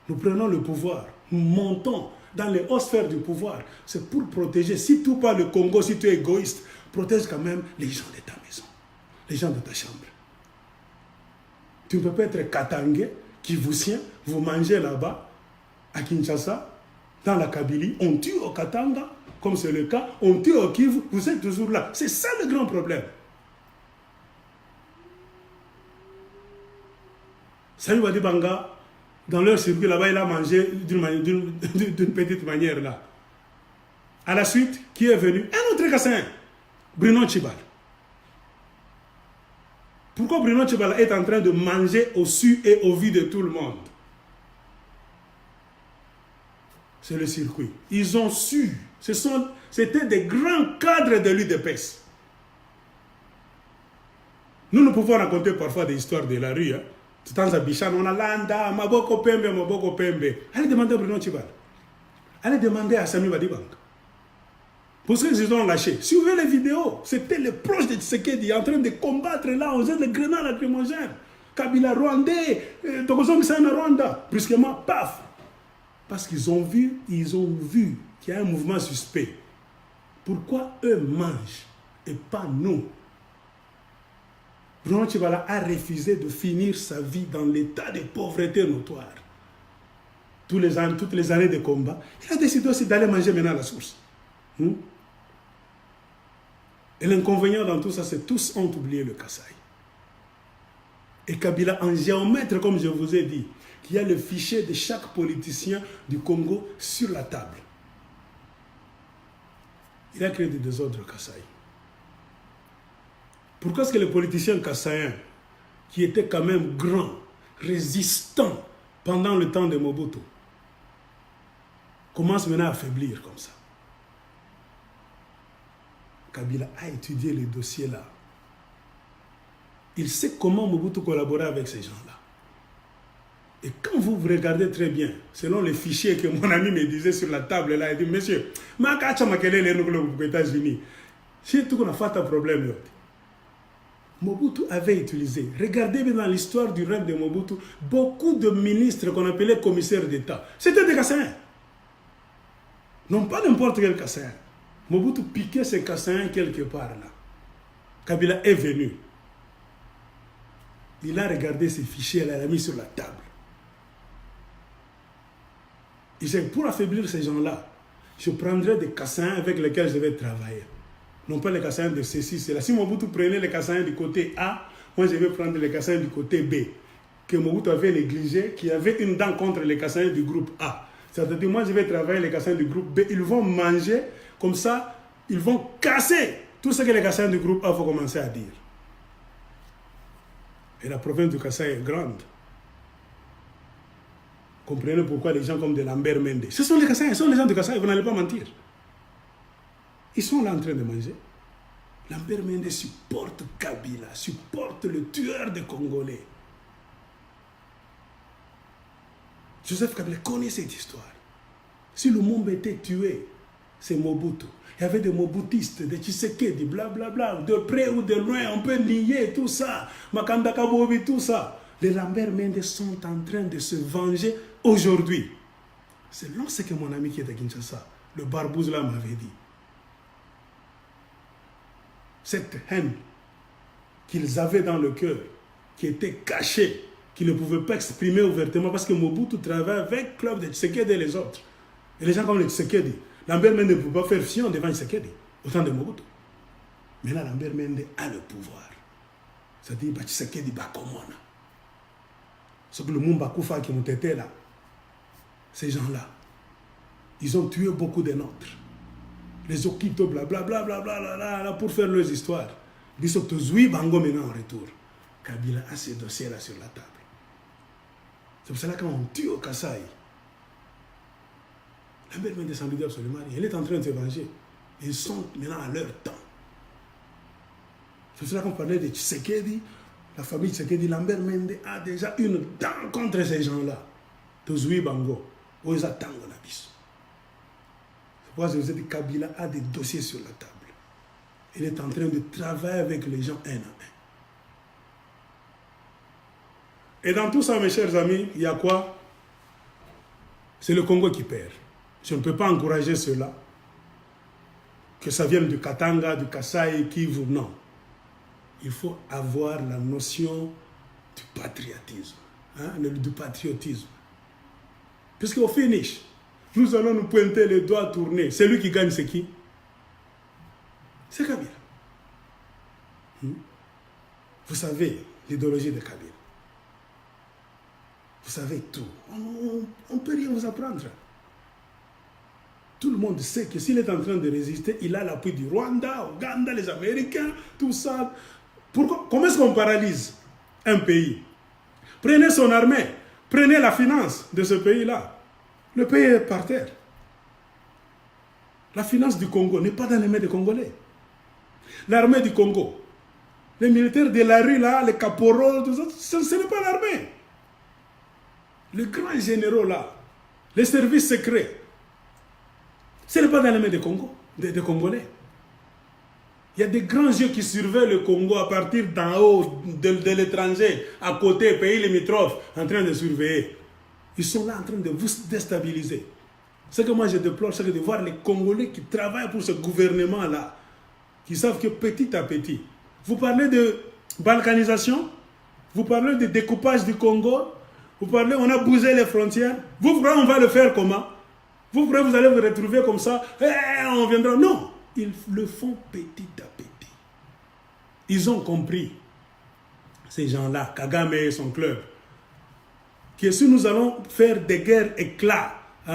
Nous prenons le pouvoir, nous montons dans les hautes sphères du pouvoir. C'est pour protéger, si tu parles le Congo, si tu es égoïste, protège quand même les gens de ta maison, les gens de ta chambre. Tu ne peux pas être Katangé, Kivusien, vous mangez là-bas, à Kinshasa, dans la Kabylie, on tue au Katanga, comme c'est le cas, on tue au Kivu, vous êtes toujours là. C'est ça le grand problème. Sami Badibanga, dans leur circuit là-bas, il a mangé d'une petite manière là. À la suite, qui est venu? Un autre Kassaïen, Bruno Tshibala. Pourquoi Bruno Tshibala est en train de manger au su et au vu de tout le monde? C'est le circuit. Ils ont su. C'était des grands cadres de l'UDPS. Nous pouvons raconter parfois des histoires de la rue. On a Landa, Maboko Pembe. Allez demander à Bruno Tshibala. Allez demander à Sami Badibanga. Parce qu'ils ont lâché. Si vous voyez les vidéos, c'était les proches de Tshisekedi en train de combattre là, on faisait des grenades lacrymogènes. Kabila rwandais, Tokozong Sana Rwanda. Brusquement, paf. Parce qu'ils ont vu qu'il y a un mouvement suspect. Pourquoi eux mangent et pas nous? Bruno Tshibala a refusé de finir sa vie dans l'état de pauvreté notoire. Toutes les années de combat, il a décidé aussi d'aller manger maintenant à la source. Et l'inconvénient dans tout ça, c'est que tous ont oublié le Kasaï. Et Kabila, en géomètre, comme je vous ai dit, qu'il y a le fichier de chaque politicien du Congo sur la table. Il a créé des désordres Kasaï. Pourquoi est-ce que les politiciens kassaïens, qui étaient quand même grands, résistants pendant le temps de Mobutu, commencent maintenant à affaiblir comme ça? Kabila a étudié les dossiers là. Il sait comment Mobutu collaborait avec ces gens-là. Et quand vous regardez très bien, selon les fichiers que mon ami me disait sur la table là, il dit, monsieur, aux États-Unis, c'est tout qu'on a fait un problème. Mobutu avait utilisé, regardez bien dans l'histoire du règne de Mobutu, beaucoup de ministres qu'on appelait commissaires d'État. C'était des Kassaïens. Non pas n'importe quel Kassaïen. Mobutu piquait ses Kassaïens quelque part là. Kabila est venu. Il a regardé ces fichiers là, il a mis sur la table. Il dit, pour affaiblir ces gens-là, je prendrai des Kassaïens avec lesquels je vais travailler. Non pas les Kassaïens de ceci, c'est là. Si Mobutu prenait les Kassaïens du côté A, moi je vais prendre les Kassaïens du côté B. Que Mobutu avait négligé, qui avait une dent contre les Kassaïens du groupe A. C'est-à-dire, moi je vais travailler les Kassaïens du groupe B. Ils vont manger, comme ça, Ils vont casser tout ce que les Kassais du groupe A vont commencer à dire. Et la province du Kassai est grande. Comprenez pourquoi les gens comme de Lambert Mende, ce sont les Kassai, ce sont les gens du Kassai, vous n'allez pas mentir. Ils sont là en train de manger. Lambert Mende supporte Kabila, supporte le tueur des Congolais. Joseph Kabila connaît cette histoire. Si Lumumba était tué, c'est Mobutu. Il y avait des Mobutistes, des Tshisekedi, blablabla, de près ou de loin, on peut nier tout ça. Makanda Kabobi, tout ça. Les Lambert Mende sont en train de se venger aujourd'hui. C'est long ce que mon ami qui est à Kinshasa, le Barbouze là, m'avait dit. Cette haine qu'ils avaient dans le cœur, qui était cachée, qu'ils ne pouvaient pas exprimer ouvertement parce que Mobutu travaille avec le club de Tshisekedi et les autres. Et les gens comme le Tshisekedi, Lambert Mende ne peut pas faire fion devant Tshisekedi, autant de Mobutu. Mais là, Lambert Mende a le pouvoir. C'est-à-dire, Tshisekedi va comme on a. Ce que le Mumba Koufa qui ont été là, ces gens-là, ils ont tué beaucoup de nôtres. Les Okito, blablabla, bla, pour faire leurs histoires. Ils sont tous Bango maintenant en retour. Kabila a ces dossiers-là sur la table. C'est pour cela qu'on tue au Kassai. Lambert Mende s'en dit absolument rien. Elle est en train de se venger. Ils sont maintenant à leur temps. C'est pour cela qu'on parlait de Tshisekedi. La famille Tshisekedi, Lambert Mende a déjà une dent contre ces gens-là. Tozui Bango. Où ils attendent la bise. C'est pourquoi je vous ai dit Kabila a des dossiers sur la table. Il est en train de travailler avec les gens un à un. Et dans tout ça, mes chers amis, il y a quoi? C'est le Congo qui perd. Je ne peux pas encourager cela. Que ça vienne du Katanga, du Kassai, Kivu, non. Il faut avoir la notion du patriotisme. Hein, du patriotisme. Puisqu'au finish, nous allons nous pointer les doigts tournés. Celui qui gagne, c'est qui? C'est Kabila. Vous savez l'idéologie de Kabila. Vous savez tout. On ne peut rien vous apprendre. Tout le monde sait que s'il est en train de résister, il a l'appui du Rwanda, Ouganda, les Américains, tout ça. Pourquoi? Comment est-ce qu'on paralyse un pays? Prenez son armée, prenez la finance de ce pays-là. Le pays est par terre. La finance du Congo n'est pas dans les mains des Congolais. L'armée du Congo, les militaires de la rue, là, les caporaux, tout ça, ce n'est pas l'armée. Les grands généraux, là, les services secrets, ce n'est pas dans les mains des Congolais. Il y a des grands yeux qui surveillent le Congo à partir d'en haut, de l'étranger, à côté, pays limitrophes, en train de surveiller. Ils sont là en train de vous déstabiliser. Ce que moi je déplore, c'est de voir les Congolais qui travaillent pour ce gouvernement-là, qui savent que petit à petit, vous parlez de balkanisation, vous parlez de découpage du Congo, vous parlez, on a bougé les frontières, vous croyez on va le faire comment? Vous croyez vous allez vous retrouver comme ça, on viendra? Non, ils le font petit à petit. Ils ont compris, ces gens-là, Kagame et son club, que si nous allons faire des guerres éclats,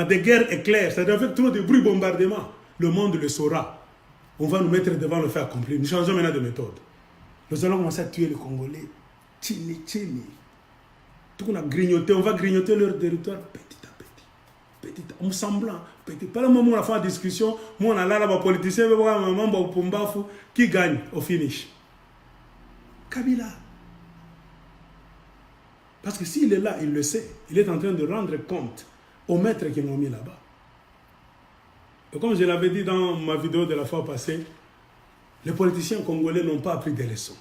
des guerres éclairs, c'est-à-dire avec trop de bruit bombardement, le monde le saura. On va nous mettre devant le fait accompli. Nous changeons maintenant de méthode. Nous allons commencer à tuer les Congolais. Tchini, tchini. Tout qu'on a grignoté, on va grignoter leur territoire petit à petit. Petit à semblant. Petit. Par le moment où on a fait la discussion, moi on a là, les politiciens, qui gagne au finish? Kabila. Parce que s'il est là, il le sait. Il est en train de rendre compte aux maîtres qui l'ont mis là-bas. Et comme je l'avais dit dans ma vidéo de la fois passée, les politiciens congolais n'ont pas appris des leçons.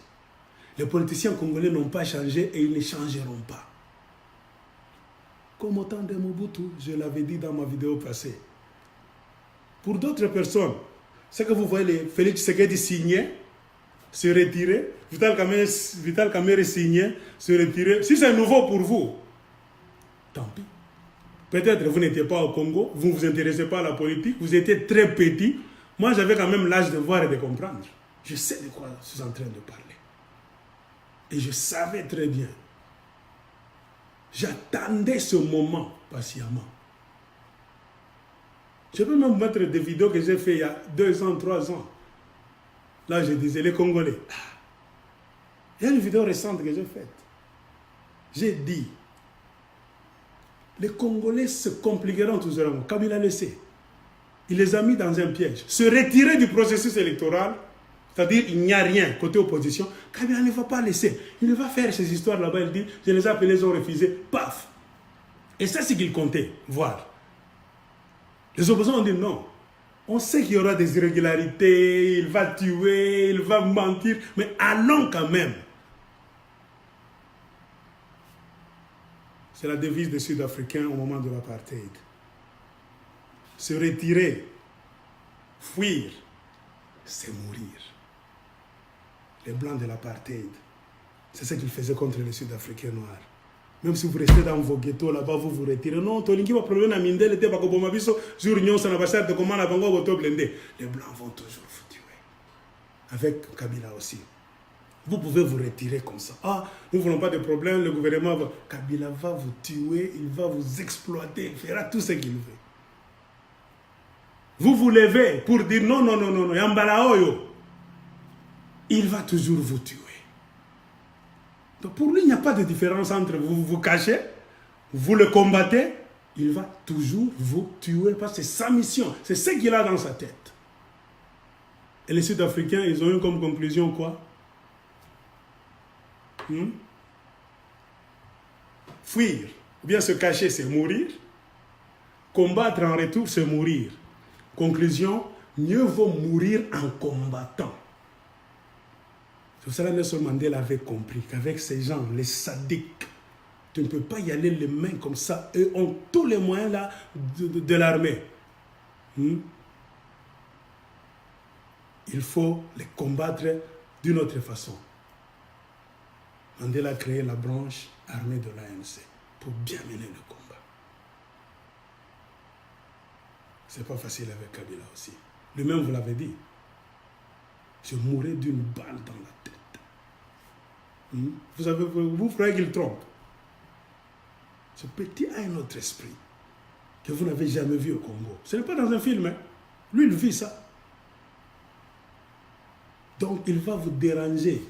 Les politiciens congolais n'ont pas changé et ils ne changeront pas. Comme au temps de Mobutu, je l'avais dit dans ma vidéo passée. Pour d'autres personnes, c'est que vous voyez les Félix Tshisekedi signer, se retirer, Vital Kamerhe signer, se retirer. Si c'est nouveau pour vous, tant pis. Peut-être vous n'étiez pas au Congo, vous ne vous intéressez pas à la politique, vous étiez très petit. Moi, j'avais quand même l'âge de voir et de comprendre. Je sais de quoi je suis en train de parler. Et je savais très bien. J'attendais ce moment patiemment. Je peux même vous mettre des vidéos que j'ai fait il y a 2 ans, 3 ans. Là, je disais, les Congolais. Il y a une vidéo récente que j'ai faite. J'ai dit, les Congolais se compliqueront toujours. Kabila le sait. Il les a mis dans un piège. Se retirer du processus électoral, c'est-à-dire il n'y a rien côté opposition, Kabila ne va pas laisser. Il ne va faire ces histoires là-bas. Il dit, je les ai appelés, ils ont refusé. Paf. Et c'est ce qu'il comptait voir. Les opposants ont dit non. On sait qu'il y aura des irrégularités, il va tuer, il va mentir, mais allons quand même. C'est la devise des Sud-Africains au moment de l'apartheid. Se retirer, fuir, c'est mourir. Les Blancs de l'apartheid, c'est ce qu'ils faisaient contre les Sud-Africains noirs. Même si vous restez dans vos ghettos là-bas, vous vous retirez. Non, Tolinki va problème à Mindel, était pas comme Mabiso, sur Union, ça n'a pas de comment la Bango va blindé. Les Blancs vont toujours vous tuer. Avec Kabila aussi. Vous pouvez vous retirer comme ça. Ah, nous ne voulons pas de problème, le gouvernement va... Kabila va vous tuer, il va vous exploiter, il fera tout ce qu'il veut. Vous vous levez pour dire non, non, non, non, non, Yambala Oyo. Il va toujours vous tuer. Donc pour lui, il n'y a pas de différence entre vous vous cachez, vous le combattez, il va toujours vous tuer parce que c'est sa mission, c'est ce qu'il a dans sa tête. Et les Sud-Africains, ils ont eu comme conclusion quoi? Fuir, ou bien se cacher, c'est mourir. Combattre en retour, c'est mourir. Conclusion, mieux vaut mourir en combattant. C'est pour cela que Nelson Mandela avait compris qu'avec ces gens, les sadiques, tu ne peux pas y aller les mains comme ça. Eux ont tous les moyens là de l'armée. Il faut les combattre d'une autre façon. Mandela a créé la branche armée de l'ANC pour bien mener le combat. C'est pas facile avec Kabila aussi. Lui-même vous l'avez dit. Je mourrais d'une balle dans la tête. Vous savez, vous croyez qu'il trompe. Ce petit a un autre esprit que vous n'avez jamais vu au Congo. Ce n'est pas dans un film. Hein. Lui, il vit ça. Donc, il va vous déranger.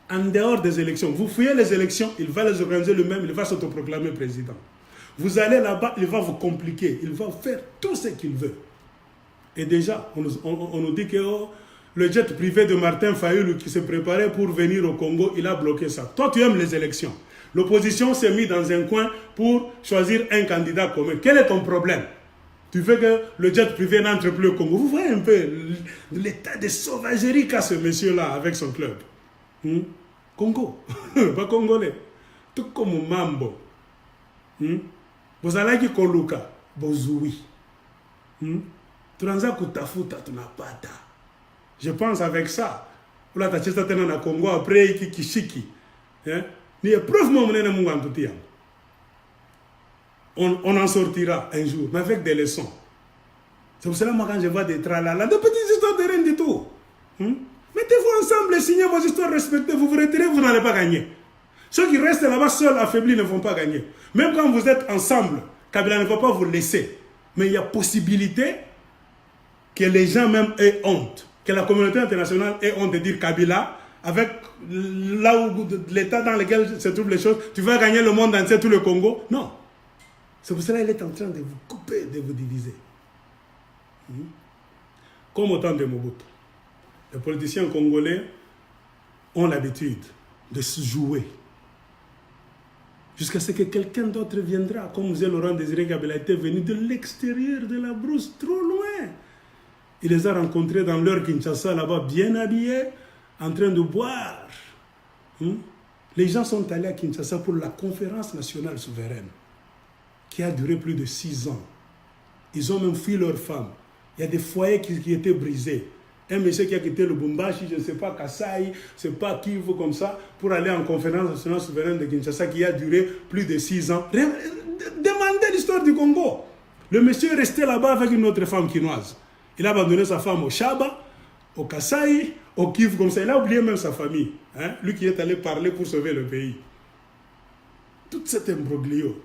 En dehors des élections. Vous fouillez les élections, il va les organiser lui-même, il va s'autoproclamer président. Vous allez là-bas, il va vous compliquer. Il va faire tout ce qu'il veut. Et déjà, on nous dit que... le jet privé de Martin Fayulu qui se préparait pour venir au Congo, il a bloqué ça. Toi, tu aimes les élections. L'opposition s'est mise dans un coin pour choisir un candidat commun. Quel est ton problème? Tu veux que le jet privé n'entre plus au Congo. Vous voyez un peu l'état de sauvagerie qu'a ce monsieur-là avec son club. Congo, pas congolais. Tout comme Mambo. Vous allez qui Koluka, Bozoui. Transa Kutafuta, tu n'as pas ta. Je pense avec ça. Là, tu as été dans Congo après Kishiki. Ni épreuve on en sortira un jour, mais avec des leçons. C'est pour cela, moi, quand je vois des tralala, de petites histoires de rien du tout. Mettez-vous ensemble et signez vos histoires respectées. Vous vous retirez, vous n'allez pas gagner. Ceux qui restent là-bas seuls, affaiblis, ne vont pas gagner. Même quand vous êtes ensemble, Kabila ne va pas vous laisser. Mais il y a possibilité que les gens même aient honte. Que la communauté internationale ait honte de dire Kabila, avec là où l'état dans lequel se trouvent les choses, tu vas gagner le monde entier, tout le Congo. Non. C'est pour cela qu'il est en train de vous couper, de vous diviser. Comme au temps de Mobutu. Les politiciens congolais ont l'habitude de se jouer. Jusqu'à ce que quelqu'un d'autre viendra, comme M. Laurent Désiré Kabila était venu de l'extérieur de la brousse, trop loin. Il les a rencontrés dans leur Kinshasa, là-bas, bien habillés, en train de boire. Les gens sont allés à Kinshasa pour la conférence nationale souveraine, qui a duré plus de 6 ans. Ils ont même fui leurs femmes. Il y a des foyers qui étaient brisés. Un monsieur qui a quitté le Bumbashi, je ne sais pas, Kasaï, je ne sais pas qui, vous comme ça, pour aller en conférence nationale souveraine de Kinshasa, qui a duré plus de 6 ans. Demandez l'histoire du Congo. Le monsieur est resté là-bas avec une autre femme quinoise. Il a abandonné sa femme au Chaba, au Kasaï, au Kivu, comme ça. Il a oublié même sa famille. Lui qui est allé parler pour sauver le pays. Tout cet imbroglio,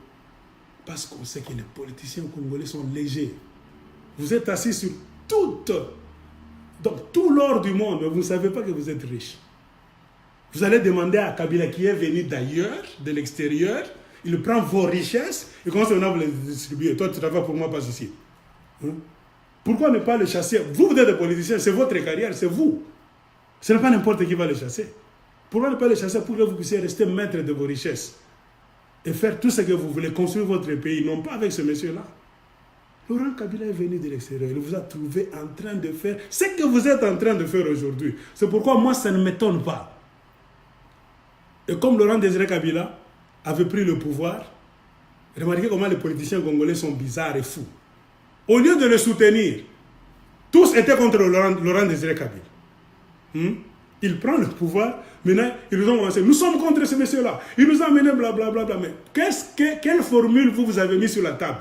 parce qu'on sait que les politiciens congolais sont légers. Vous êtes assis sur tout l'or du monde, mais vous ne savez pas que vous êtes riche. Vous allez demander à Kabila qui est venu d'ailleurs, de l'extérieur, il prend vos richesses et commence à vous les distribuer. Toi, tu travailles pour moi, pas ici. Hein? Pourquoi ne pas le chasser? Vous êtes des politiciens, c'est votre carrière, c'est vous. Ce n'est pas n'importe qui va le chasser. Pourquoi ne pas le chasser pour que vous puissiez rester maître de vos richesses et faire tout ce que vous voulez, construire votre pays, non pas avec ce monsieur-là. Laurent Kabila est venu de l'extérieur, il vous a trouvé en train de faire ce que vous êtes en train de faire aujourd'hui. C'est pourquoi moi, ça ne m'étonne pas. Et comme Laurent Désiré Kabila avait pris le pouvoir, remarquez comment les politiciens congolais sont bizarres et fous. Au lieu de le soutenir, tous étaient contre Laurent Désiré Kabila. Il prend le pouvoir, maintenant, ils nous ont commencé. Nous sommes contre ce monsieur-là. Il nous a amené blablabla. Mais quelle formule vous avez mis sur la table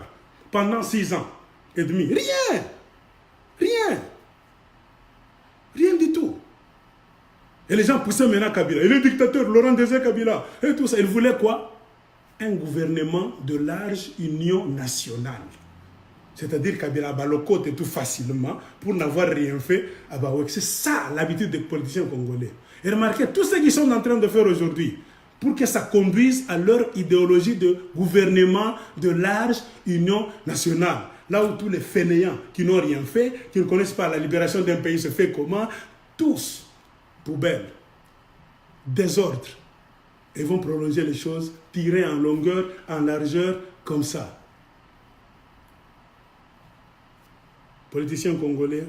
pendant 6 ans et demi? Rien. Rien. Rien du tout. Et les gens poussaient maintenant Kabila. Il est dictateur, Laurent Désiré Kabila. Et tout ça. Ils voulaient quoi? Un gouvernement de large union nationale. C'est-à-dire Kabila a le côté tout facilement pour n'avoir rien fait à Bawek. C'est ça l'habitude des politiciens congolais. Et remarquez, tout ce qu'ils sont en train de faire aujourd'hui, pour que ça conduise à leur idéologie de gouvernement de large union nationale. Là où tous les fainéants qui n'ont rien fait, qui ne connaissent pas la libération d'un pays se fait comment, tous, poubelle, désordre, et vont prolonger les choses, tirer en longueur, en largeur, comme ça. Politiciens congolais,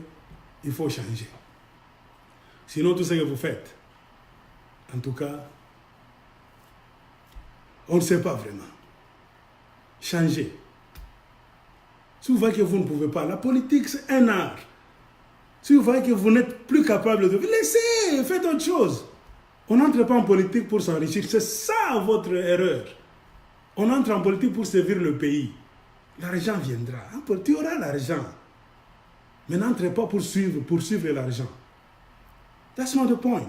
il faut changer. Sinon, tout ce que vous faites, en tout cas, on ne sait pas vraiment. Changer. Si vous voyez que vous ne pouvez pas, la politique, c'est un art. Si vous voyez que vous n'êtes plus capable de... Laissez, faites autre chose. On n'entre pas en politique pour s'enrichir. C'est ça votre erreur. On entre en politique pour servir le pays. L'argent viendra. En politique, tu auras l'argent. Mais n'entrez pas pour suivre l'argent. That's not the point.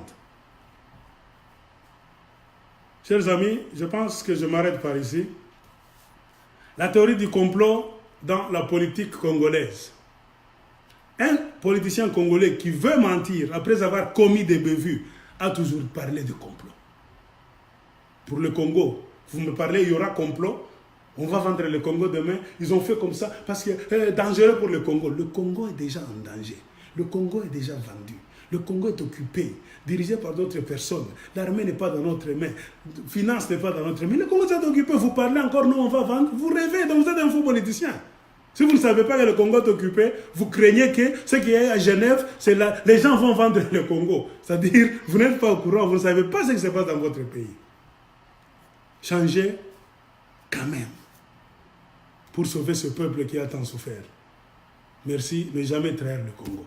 Chers amis, je pense que je m'arrête par ici. La théorie du complot dans la politique congolaise. Un politicien congolais qui veut mentir après avoir commis des bévues a toujours parlé de complot. Pour le Congo, vous me parlez, il y aura complot. On va vendre le Congo demain. Ils ont fait comme ça parce que c'est dangereux pour le Congo. Le Congo est déjà en danger. Le Congo est déjà vendu. Le Congo est occupé, dirigé par d'autres personnes. L'armée n'est pas dans notre main. Finance n'est pas dans notre main. Le Congo est occupé. Vous parlez encore, nous on va vendre. Vous rêvez, donc vous êtes un faux politicien. Si vous ne savez pas que le Congo est occupé, vous craignez que ce qui est à Genève, c'est là, les gens vont vendre le Congo. C'est-à-dire, vous n'êtes pas au courant, vous ne savez pas ce qui se passe dans votre pays. Changez quand même pour sauver ce peuple qui a tant souffert. Merci, ne jamais trahir le Congo.